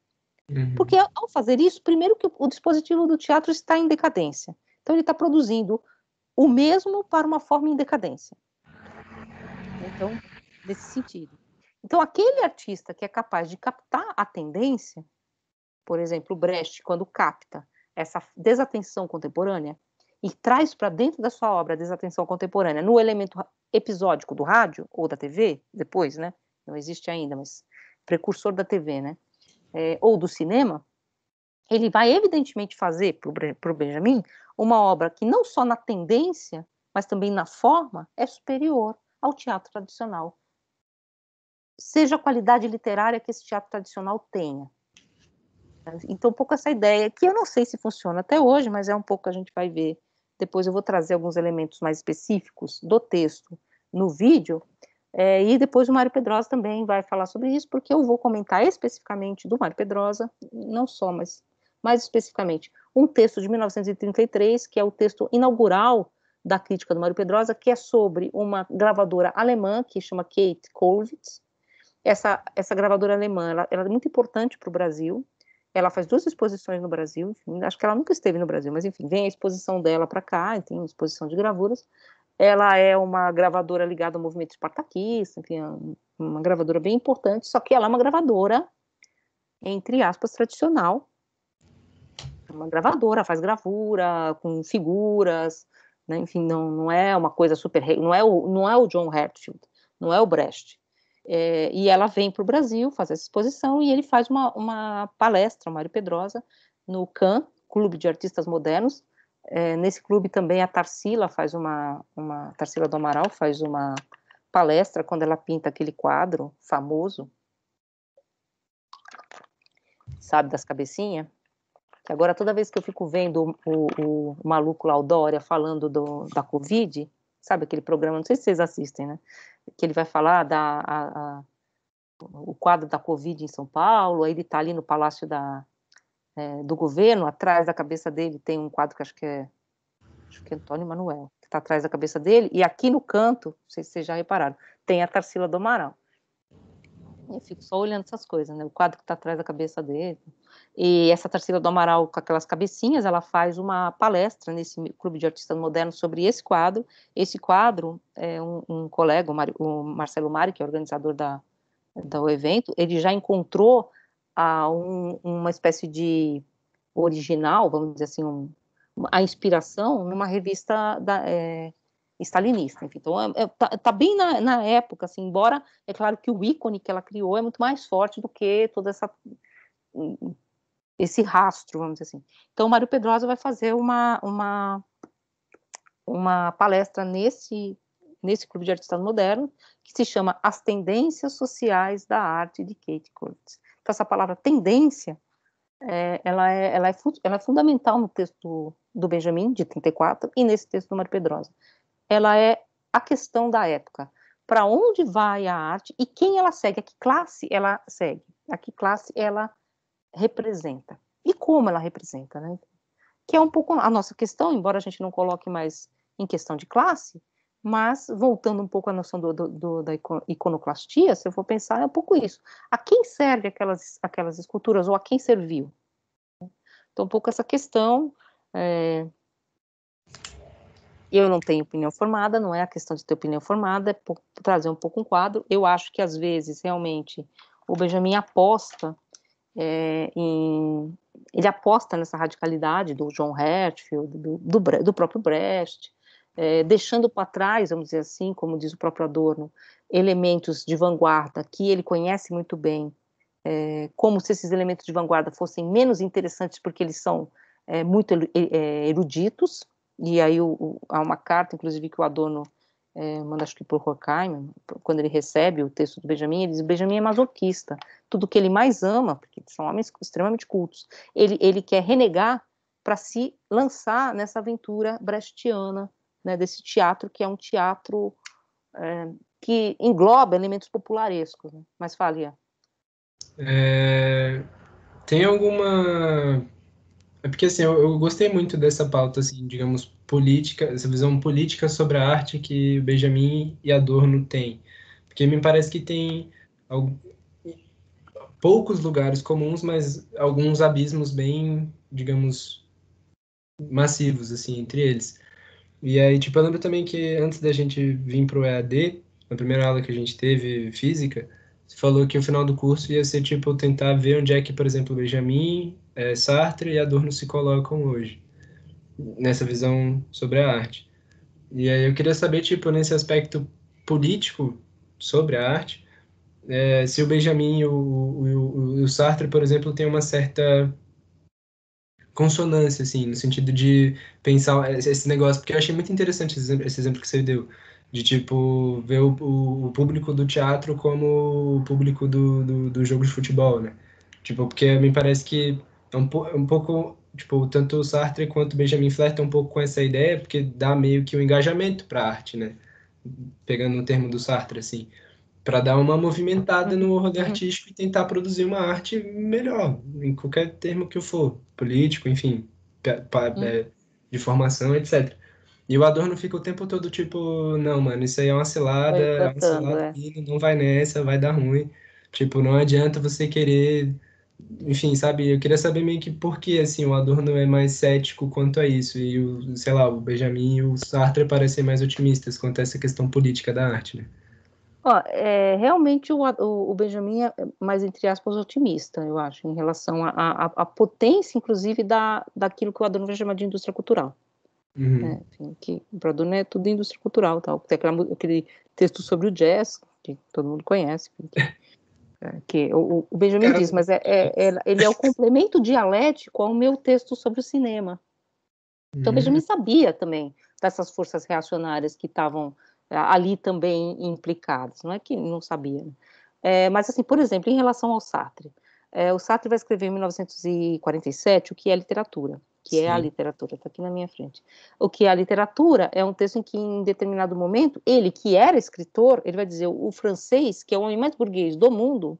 Porque ao fazer isso, primeiro que o dispositivo do teatro está em decadência. Então ele está produzindo o mesmo para uma forma em decadência. Então, nesse sentido. Então, aquele artista que é capaz de captar a tendência, por exemplo, o Brecht, quando capta essa desatenção contemporânea e traz para dentro da sua obra a desatenção contemporânea no elemento episódico do rádio ou da TV, depois, né? Não existe ainda, mas precursor da TV, né? Ou do cinema, ele vai evidentemente fazer para o Benjamin uma obra que não só na tendência, mas também na forma, é superior ao teatro tradicional. Seja a qualidade literária que esse teatro tradicional tenha. Então, um pouco essa ideia, que eu não sei se funciona até hoje, mas é um pouco que a gente vai ver. Depois eu vou trazer alguns elementos mais específicos do texto no vídeo, e depois o Mário Pedrosa também vai falar sobre isso, porque eu vou comentar especificamente do Mário Pedrosa, não só, mas mais especificamente, um texto de 1933, que é o texto inaugural da crítica do Mário Pedrosa, que é sobre uma gravadora alemã, que chama Kate Kollwitz. Essa gravadora alemã, ela é muito importante para o Brasil. Ela faz 2 exposições no Brasil, enfim, acho que ela nunca esteve no Brasil, mas enfim, vem a exposição dela para cá, tem uma exposição de gravuras. Ela é uma gravadora ligada ao movimento espartaquista, enfim, uma gravadora bem importante, só que ela é uma gravadora, entre aspas, tradicional. Uma gravadora, faz gravura, com figuras, né? Enfim, não é uma coisa super... Não é o John Herzog, não é o Brecht. E ela vem para o Brasil fazer essa exposição e ele faz uma palestra, Mário Pedrosa, no CAM, Clube de Artistas Modernos. Nesse clube também a Tarsila Tarsila do Amaral faz uma palestra quando ela pinta aquele quadro famoso, sabe, das cabecinhas, que agora toda vez que eu fico vendo o maluco lá, o Dória, falando da Covid, sabe aquele programa, não sei se vocês assistem, né, que ele vai falar o quadro da Covid em São Paulo, aí ele está ali no Palácio do Governo, atrás da cabeça dele tem um quadro que acho que é Antônio Manuel, que está atrás da cabeça dele, e aqui no canto, não sei se vocês já repararam, tem a Tarsila do Amaral. Eu fico só olhando essas coisas, né? O quadro que está atrás da cabeça dele. E essa Tarsila do Amaral, com aquelas cabecinhas, ela faz uma palestra nesse Clube de Artistas Modernos sobre esse quadro. Esse quadro, um colega, o Marcelo Mari, que é organizador do evento, ele já encontrou uma espécie de original, vamos dizer assim, a inspiração numa revista stalinista. Enfim, então, tá bem na época, assim, embora, é claro que o ícone que ela criou é muito mais forte do que toda esse rastro, vamos dizer assim. Então, o Mário Pedrosa vai fazer uma palestra nesse Clube de Artistas Modernos, que se chama As Tendências Sociais da Arte de Kate Curtis. Então, essa palavra tendência, ela é fundamental no texto do Benjamin, de 34, e nesse texto do Mário Pedrosa. Ela é a questão da época. Para onde vai a arte e quem ela segue, a que classe ela segue, a que classe ela representa e como ela representa, né? Que é um pouco a nossa questão, embora a gente não coloque mais em questão de classe, mas voltando um pouco à noção da iconoclastia, se eu for pensar, é um pouco isso. A quem serve aquelas esculturas ou a quem serviu? Então, um pouco essa questão. Eu não tenho opinião formada, não é a questão de ter opinião formada, é trazer um pouco um quadro. Eu acho que, às vezes, realmente, o Benjamin aposta ele aposta nessa radicalidade do John Herzfeld, do próprio Brecht, deixando para trás, vamos dizer assim, como diz o próprio Adorno, elementos de vanguarda que ele conhece muito bem, como se esses elementos de vanguarda fossem menos interessantes porque eles são muito eruditos. E aí há uma carta, inclusive, que o Adorno manda, acho que por Horkheimer, quando ele recebe o texto do Benjamin, ele diz: Benjamin é masoquista, tudo que ele mais ama, porque são homens extremamente cultos, ele quer renegar para se lançar nessa aventura brechtiana, né, desse teatro que é um teatro que engloba elementos popularescos, né? Mas fale, Ian. Tem alguma... É porque, assim, eu gostei muito dessa pauta, assim, digamos, política, essa visão política sobre a arte que Benjamin e Adorno têm. Porque me parece que tem poucos lugares comuns, mas alguns abismos bem, digamos, massivos, assim, entre eles. E aí, tipo, eu lembro também que antes da gente vir pro EAD, na primeira aula que a gente teve, física, você falou que o final do curso ia ser, tipo, tentar ver onde é que, por exemplo, Benjamin, Sartre e Adorno se colocam hoje, nessa visão sobre a arte. E aí eu queria saber, tipo, nesse aspecto político sobre a arte, se o Benjamin e o Sartre, por exemplo, têm uma certa consonância, assim, no sentido de pensar esse negócio, porque eu achei muito interessante esse exemplo que você deu, de, tipo, ver o público do teatro como o público do jogo de futebol, né? Tipo, porque me parece que é um pouco, tipo, tanto o Sartre quanto o Benjamin flertam um pouco com essa ideia, porque dá meio que um engajamento para a arte, né? Pegando o termo do Sartre, assim, para dar uma movimentada no rolê artístico e tentar produzir uma arte melhor, em qualquer termo que eu for, político, enfim, de formação, etc. E o Adorno fica o tempo todo tipo, não, mano, isso aí é uma cilada, não vai nessa, vai dar ruim. Tipo, não adianta você querer, enfim, sabe? Eu queria saber meio que por que, assim, o Adorno é mais cético quanto a isso e sei lá, o Benjamin e o Sartre parecem mais otimistas quanto a essa questão política da arte, né? Realmente o Benjamin é mais, entre aspas, otimista, eu acho, em relação à potência, inclusive, daquilo que o Adorno vai chamar de indústria cultural. Né? Enfim, que para o Adorno é tudo indústria cultural, tal. Tem aquele texto sobre o jazz, que todo mundo conhece, que o Benjamin diz, mas ele é o complemento dialético ao meu texto sobre o cinema. Então, o Benjamin sabia também dessas forças reacionárias que estavam ali também implicadas, não é que não sabia. Mas, assim, por exemplo, em relação ao Sartre, o Sartre vai escrever em 1947 o que é literatura. que é a Sim. literatura, está aqui na minha frente. O que é a literatura é um texto em que, em determinado momento, ele, que era escritor, ele vai dizer, o francês, que é o homem mais burguês do mundo,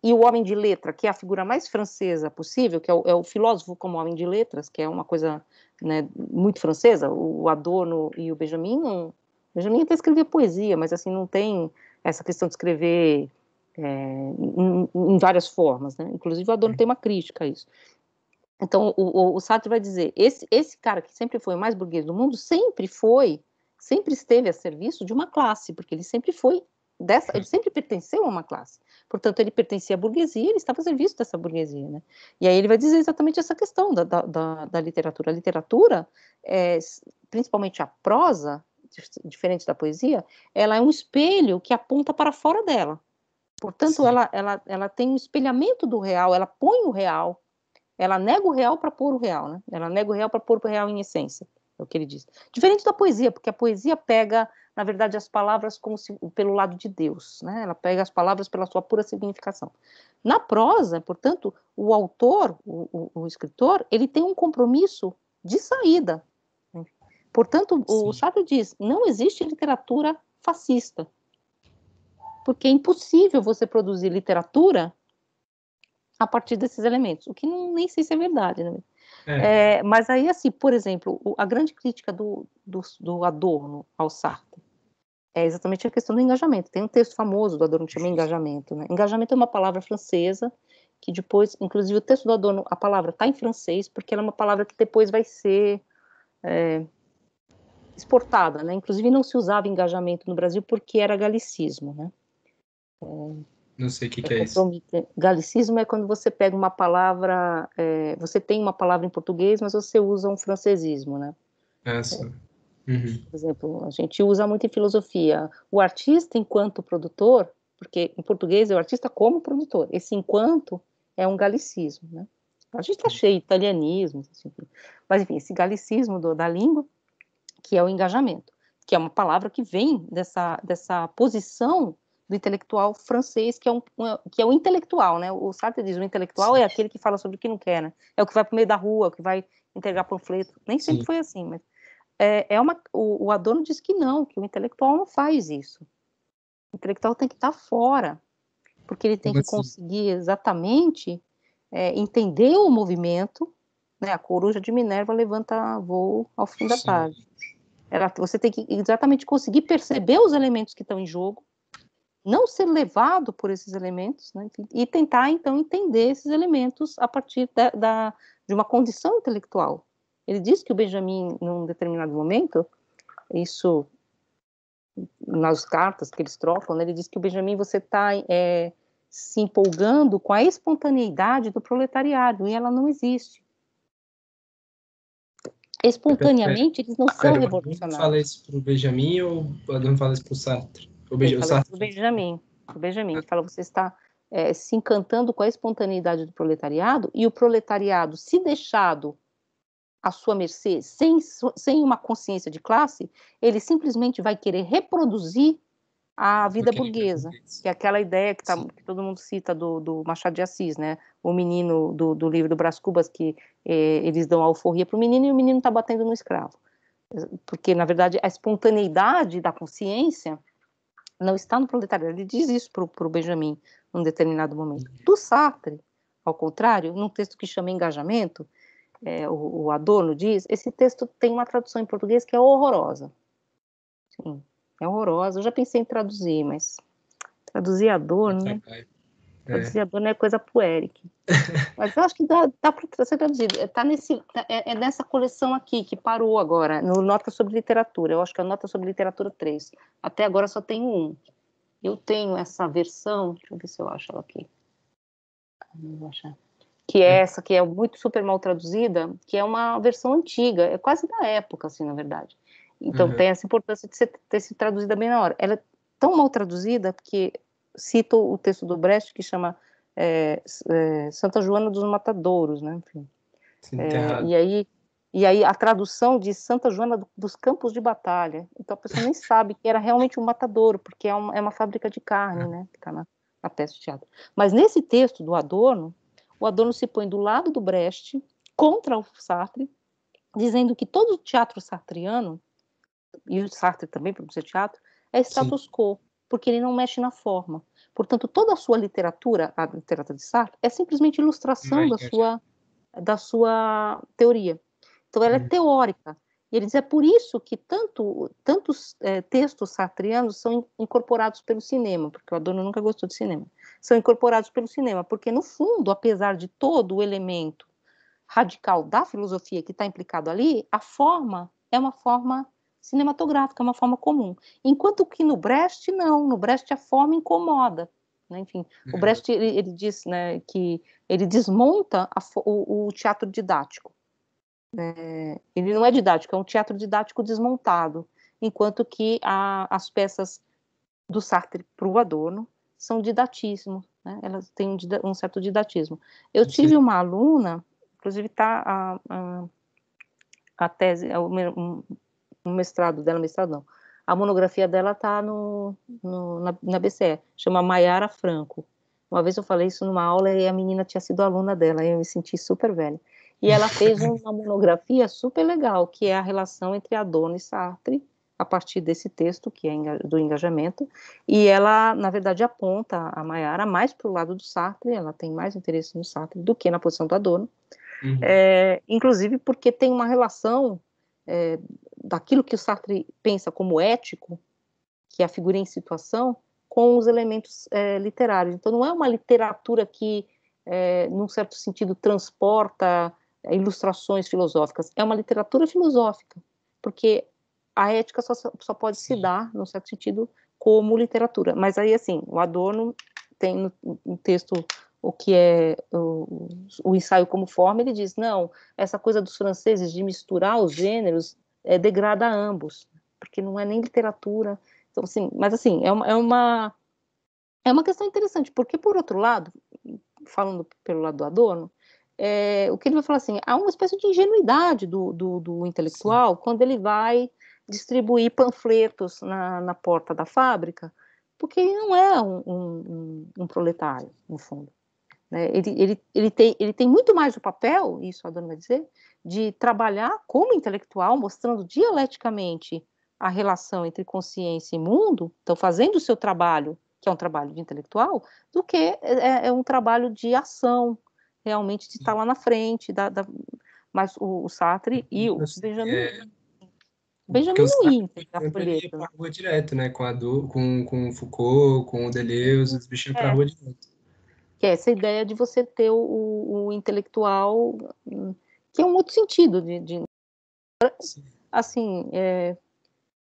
e o homem de letra, que é a figura mais francesa possível, que é o filósofo como homem de letras, que é uma coisa, né, muito francesa, o Adorno e o Benjamin, Benjamin até escrevia poesia, mas assim, não tem essa questão de escrever em várias formas, né? Inclusive o Adorno tem uma crítica a isso. Então, o Sartre vai dizer, esse cara que sempre foi o mais burguês do mundo, sempre esteve a serviço de uma classe, porque ele sempre foi ele sempre pertenceu a uma classe. Portanto, ele pertencia à burguesia, ele estava a serviço dessa burguesia, né? E aí ele vai dizer exatamente essa questão da literatura. A literatura, principalmente a prosa, diferente da poesia, ela é um espelho que aponta para fora dela. Portanto, ela tem um espelhamento do real, ela põe o real, ela nega o real para pôr o real, né? Ela nega o real para pôr o real em essência, é o que ele diz. Diferente da poesia, porque a poesia pega, na verdade, as palavras como se, pelo lado de Deus, né? Ela pega as palavras pela sua pura significação. Na prosa, portanto, o autor, o escritor, ele tem um compromisso de saída. Né? Portanto, o Sartre diz, não existe literatura fascista, porque é impossível você produzir literatura a partir desses elementos, o que nem sei se é verdade, né? Mas aí, assim, por exemplo, a grande crítica do Adorno ao Sartre é exatamente a questão do engajamento. Tem um texto famoso do Adorno que chama Engajamento, né? Engajamento é uma palavra francesa que depois, inclusive o texto do Adorno, a palavra está em francês porque ela é uma palavra que depois vai ser exportada, né? Inclusive não se usava engajamento no Brasil porque era galicismo, né? Não sei o que é isso. Galicismo é quando você pega uma palavra, você tem uma palavra em português, mas você usa um francesismo, né? Por exemplo, a gente usa muito em filosofia. O artista enquanto produtor, porque em português é o artista como produtor. Esse enquanto é um galicismo, né? A gente está cheio de italianismos, assim, mas enfim, esse galicismo da língua, que é o engajamento, que é uma palavra que vem dessa posição do intelectual francês, que é o intelectual, né? O Sartre diz, o intelectual é aquele que fala sobre o que não quer, né? É o que vai para o meio da rua, o que vai entregar panfleto. Nem sempre foi assim, mas o Adorno diz que não, que o intelectual não faz isso. O intelectual tem que estar fora, porque ele tem que conseguir exatamente entender o movimento, né? A coruja de Minerva levanta voo ao fim da tarde. Você tem que exatamente conseguir perceber os elementos que estão em jogo, não ser levado por esses elementos, né, e tentar, então, entender esses elementos a partir de uma condição intelectual. Ele diz que o Benjamin, num determinado momento, isso nas cartas que eles trocam, né, ele diz que o Benjamin, você está se empolgando com a espontaneidade do proletariado, e ela não existe. Espontaneamente, eles não são revolucionários. Fala isso para o Benjamin ou não fala isso para o Sartre? O Benjamin. Ele fala, você está se encantando com a espontaneidade do proletariado, e o proletariado, se deixado à sua mercê, sem uma consciência de classe, ele simplesmente vai querer reproduzir a vida burguesa, que é aquela ideia que todo mundo cita do Machado de Assis, né? O menino do livro do Brás Cubas, que eles dão a alforria para o menino e o menino está batendo no escravo. Porque, na verdade, a espontaneidade da consciência não está no proletariado. Ele diz isso para o Benjamin, num determinado momento. Do Sartre, ao contrário, num texto que chama Engajamento, o Adorno diz, esse texto tem uma tradução em português que é horrorosa. Sim, é horrorosa. Eu já pensei em traduzir, mas traduzir Adorno, né? Traduzir Adorno é coisa puérica. Mas eu acho que dá para ser traduzido. É nessa coleção aqui, que parou agora, no Nota sobre Literatura. Eu acho que é a Nota sobre Literatura 3. Até agora só tenho um. Eu tenho essa versão, deixa eu ver se eu acho ela aqui. Não vou achar. Que é essa, que é muito super mal traduzida, que é uma versão antiga, é quase da época, assim, na verdade. Então tem essa importância de ter sido traduzida bem na hora. Ela é tão mal traduzida, porque cito o texto do Brecht, que chama Santa Joana dos Matadouros, né? Enfim. E aí a tradução diz Santa Joana dos Campos de Batalha. Então a pessoa nem sabe que era realmente um matadouro, porque é uma fábrica de carne, né? Que está na peça de teatro. Mas nesse texto do Adorno, o Adorno se põe do lado do Brecht, contra o Sartre, dizendo que todo o teatro sartreano, e o Sartre também, para ser teatro, é status quo, porque ele não mexe na forma. Portanto, toda a sua literatura, a literatura de Sartre, é simplesmente ilustração da sua teoria. Então, ela é teórica. E ele diz, é por isso que tantos textos sartreanos são incorporados pelo cinema, porque o Adorno nunca gostou de cinema. São incorporados pelo cinema, porque, no fundo, apesar de todo o elemento radical da filosofia que está implicado ali, a forma é uma forma cinematográfica, é uma forma comum. Enquanto que no Brecht, não. No Brecht a forma incomoda. Né? Enfim, o Brecht, ele diz, né, que ele desmonta o teatro didático. Ele não é didático, é um teatro didático desmontado, enquanto que as peças do Sartre para o Adorno são didatismo, né? Elas têm um certo didatismo. Eu tive uma aluna, inclusive está a tese, o mestrado dela, a monografia dela está na BCE, chama Maiara Franco. Uma vez eu falei isso numa aula e a menina tinha sido aluna dela, e eu me senti super velha. E ela fez uma monografia super legal, que é a relação entre Adorno e Sartre, a partir desse texto, que é do engajamento, e ela, na verdade, aponta a Maiara mais para o lado do Sartre, ela tem mais interesse no Sartre do que na posição do Adorno, inclusive porque tem uma relação daquilo que o Sartre pensa como ético, que é a figura em situação, com os elementos literários. Então, não é uma literatura que, num certo sentido, transporta ilustrações filosóficas, é uma literatura filosófica, porque a ética só pode se dar, num certo sentido, como literatura. Mas aí, assim, o Adorno tem no texto o que é o ensaio como forma, ele diz, não, essa coisa dos franceses de misturar os gêneros degrada a ambos, porque não é nem literatura. Então, assim, mas assim, é uma questão interessante, porque, por outro lado, falando pelo lado do Adorno, o que ele vai falar assim, há uma espécie de ingenuidade do intelectual quando ele vai distribuir panfletos na porta da fábrica, porque ele não é um proletário, no fundo. Né? Ele tem muito mais o papel, isso a Adorno vai dizer, de trabalhar como intelectual, mostrando dialeticamente a relação entre consciência e mundo, então fazendo o seu trabalho, que é um trabalho de intelectual, do que um trabalho de ação, realmente de estar lá na frente, mas o Sartre e o Benjamin não ia entregar folheto. Pra rua direto, né? Com Foucault, com o Deleuze, os bichinhos pra rua direto. Que é essa ideia de você ter o intelectual, que é um outro sentido assim,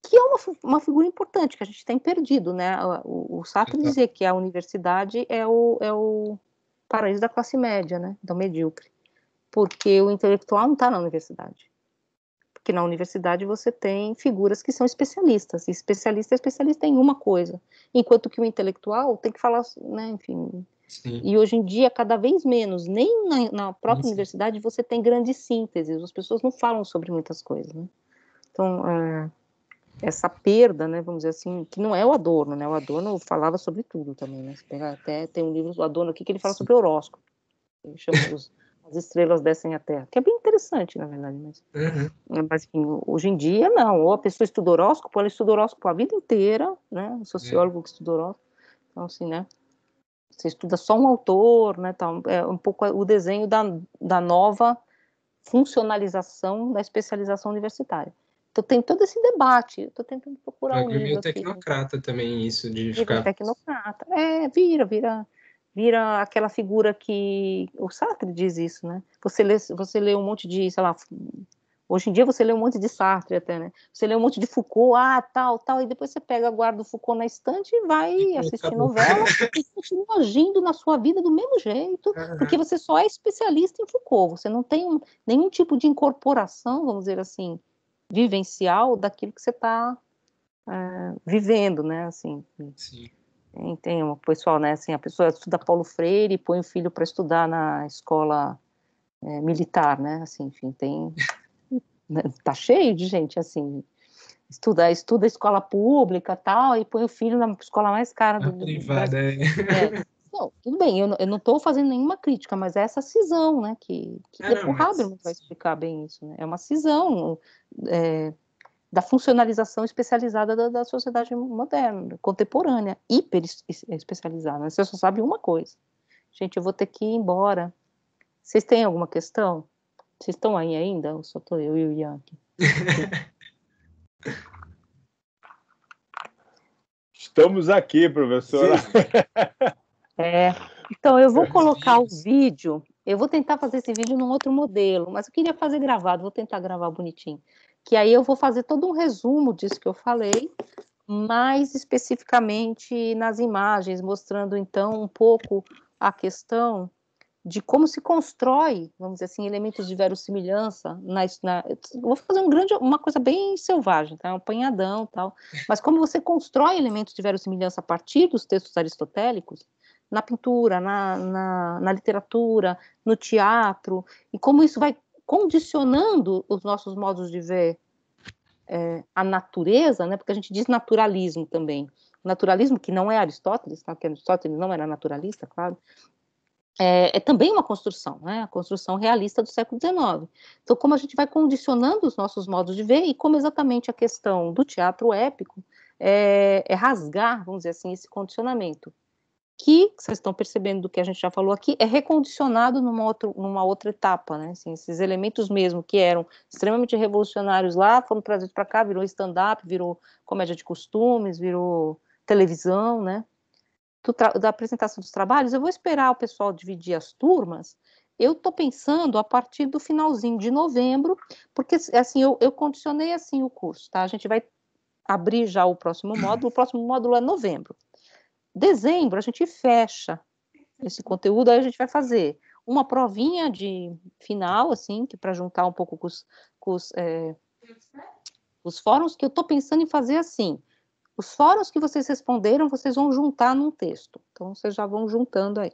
que é uma figura importante que a gente tem perdido, né? O Sartre dizia que a universidade é o paraíso da classe média, né? Da medíocre, porque o intelectual não está na universidade, porque na universidade você tem figuras que são especialistas, e especialista é especialista em uma coisa, enquanto que o intelectual tem que falar, né? Enfim. Sim. E hoje em dia, cada vez menos, nem na própria universidade você tem grandes sínteses, as pessoas não falam sobre muitas coisas, né? Então, essa perda, né, vamos dizer assim, que não é o Adorno, né? O Adorno falava sobre tudo também, né? Até tem um livro do Adorno aqui que ele fala sobre horóscopo, ele chama As Estrelas Descem à Terra, que é bem interessante, na verdade, mas enfim, hoje em dia, não, ou a pessoa estuda horóscopo, ela estuda horóscopo a vida inteira, né? O sociólogo que estuda horóscopo, então, assim, né? Você estuda só um autor, né? Então, é um pouco o desenho da nova funcionalização da especialização universitária. Então, tem todo esse debate. Estou tentando procurar um livro meio aqui. Tecnocrata também, isso de ficar... Tecnocrata. Vira aquela figura que... O Sartre diz isso, né? Você lê um monte de, sei lá... Hoje em dia você lê um monte de Sartre até, né? Você lê um monte de Foucault, tal, e depois você guarda o Foucault na estante e vai assistir novela e continua agindo na sua vida do mesmo jeito, porque você só é especialista em Foucault, você não tem nenhum tipo de incorporação, vamos dizer assim, vivencial daquilo que você está vivendo, né? Assim, Sim. tem um pessoal, né? Assim, a pessoa estuda Paulo Freire e põe o filho para estudar na escola militar, né? Assim, enfim, tá cheio de gente assim, estuda escola pública tal, e põe o filho na escola mais cara do privada, Brasil. Não, tudo bem, eu não estou fazendo nenhuma crítica, mas é essa cisão, né, que Não, o Habermas vai explicar bem isso, né? É uma cisão da funcionalização especializada da sociedade moderna, contemporânea, hiper especializada, né? Você só sabe uma coisa. Gente, eu vou ter que ir embora. Vocês têm alguma questão? Vocês estão aí ainda? Ou só estou eu e o Ian aqui? Estamos aqui, professora. Então, eu vou colocar o vídeo, eu vou tentar fazer esse vídeo num outro modelo, mas eu queria fazer gravado, vou tentar gravar bonitinho. Que aí eu vou fazer todo um resumo disso que eu falei, mais especificamente nas imagens, mostrando então um pouco a questão de como se constrói, vamos dizer assim, elementos de verossimilhança. Vou fazer uma coisa bem selvagem, tá? Um apanhadão tal, mas como você constrói elementos de verossimilhança a partir dos textos aristotélicos, na pintura, na literatura, no teatro, e como isso vai condicionando os nossos modos de ver a natureza, né? Porque a gente diz naturalismo também. Naturalismo, que não é Aristóteles, tá? Porque Aristóteles não era naturalista, claro, é também uma construção, né? A construção realista do século XIX. Então, como a gente vai condicionando os nossos modos de ver e como exatamente a questão do teatro épico é rasgar, vamos dizer assim, esse condicionamento, que vocês estão percebendo do que a gente já falou aqui, é recondicionado numa outra etapa, né? Assim, esses elementos mesmo que eram extremamente revolucionários lá, foram trazidos para cá, virou stand-up, virou comédia de costumes, virou televisão, né? Da apresentação dos trabalhos, eu vou esperar o pessoal dividir as turmas. Eu estou pensando a partir do finalzinho de novembro, porque assim eu condicionei assim o curso, tá? A gente vai abrir já o próximo módulo é novembro. Dezembro a gente fecha esse conteúdo, aí a gente vai fazer uma provinha de final, assim, que para juntar um pouco com os fóruns, que eu estou pensando em fazer assim. Os fóruns que vocês responderam, vocês vão juntar num texto. Então, vocês já vão juntando aí.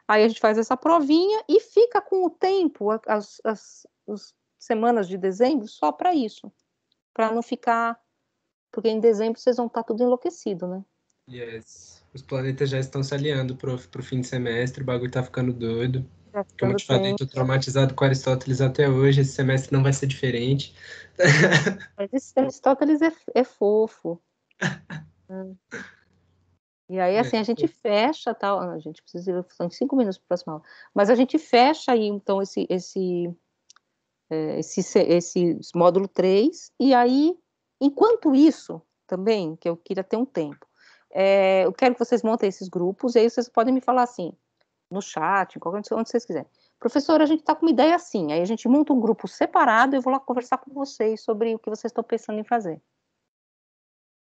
Aí a gente faz essa provinha e fica com o tempo, as semanas de dezembro, só para isso. Para não ficar... Porque em dezembro vocês vão estar tudo enlouquecido, né? Yes. Os planetas já estão se alinhando pro fim de semestre, o bagulho tá ficando doido. Já Como eu ficando te falei, tô traumatizado com Aristóteles até hoje, esse semestre não vai ser diferente. Mas esse Aristóteles é fofo. E aí, assim, a gente fecha, tal, a gente precisa, são 5 minutos para o próximo aula, mas a gente fecha aí, então, esse módulo 3, e aí, enquanto isso, também, que eu queria ter um tempo, eu quero que vocês montem esses grupos, e aí vocês podem me falar assim, no chat, onde vocês quiserem. Professora, a gente está com uma ideia assim, aí a gente monta um grupo separado, e eu vou lá conversar com vocês sobre o que vocês estão pensando em fazer.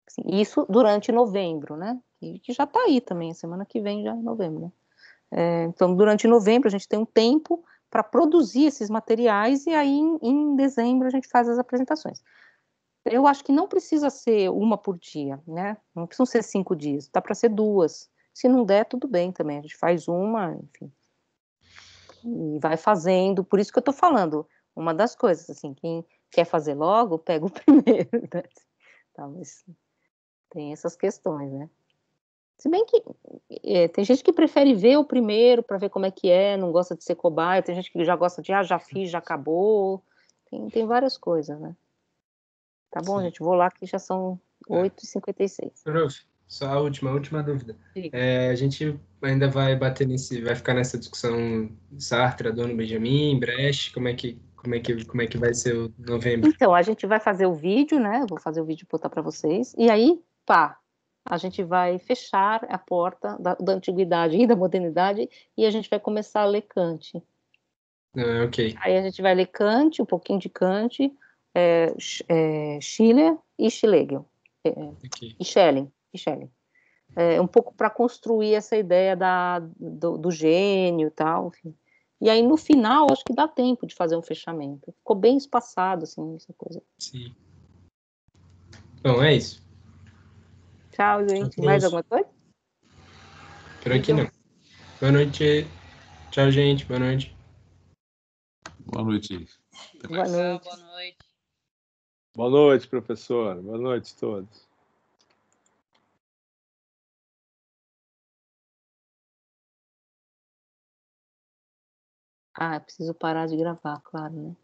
Assim, isso durante novembro, né? Que já está aí também, semana que vem já é novembro, né? Então, durante novembro a gente tem um tempo para produzir esses materiais e aí em dezembro a gente faz as apresentações. Eu acho que não precisa ser uma por dia, né? Não precisam ser 5 dias, dá para ser 2. Se não der, tudo bem também, a gente faz uma, enfim, e vai fazendo. Por isso que eu estou falando, uma das coisas, assim, quem quer fazer logo, pega o primeiro, né? Tá, mas tem essas questões, né? Se bem que tem gente que prefere ver o primeiro para ver como é que é, não gosta de ser cobaia, tem gente que já gosta de, já fiz, já acabou. Tem várias coisas, né? Tá bom, Sim. gente, vou lá que já são 8h56. Prof, só a última dúvida. A gente ainda vai ficar nessa discussão Sartre, Adorno, Benjamin, Brecht, como é que vai ser o novembro? Então, a gente vai fazer o vídeo, né? Eu vou fazer o vídeo e botar para vocês. E aí, pá, a gente vai fechar a porta da antiguidade e da modernidade e a gente vai começar a ler Kant. Ok. Aí a gente vai ler Kant, um pouquinho de Kant, Schiller e Schlegel, Okay. e Schelling. Um pouco para construir essa ideia do gênio e tal, enfim. E aí, no final, acho que dá tempo de fazer um fechamento. Ficou bem espaçado, assim, essa coisa. Sim. Bom, é isso. Tchau, gente. Mais alguma coisa? Por aqui não. Boa noite. Tchau, gente. Boa noite. Boa noite. Boa noite. Boa noite. Boa noite, professor. Boa noite a todos. Ah, eu preciso parar de gravar, claro, né?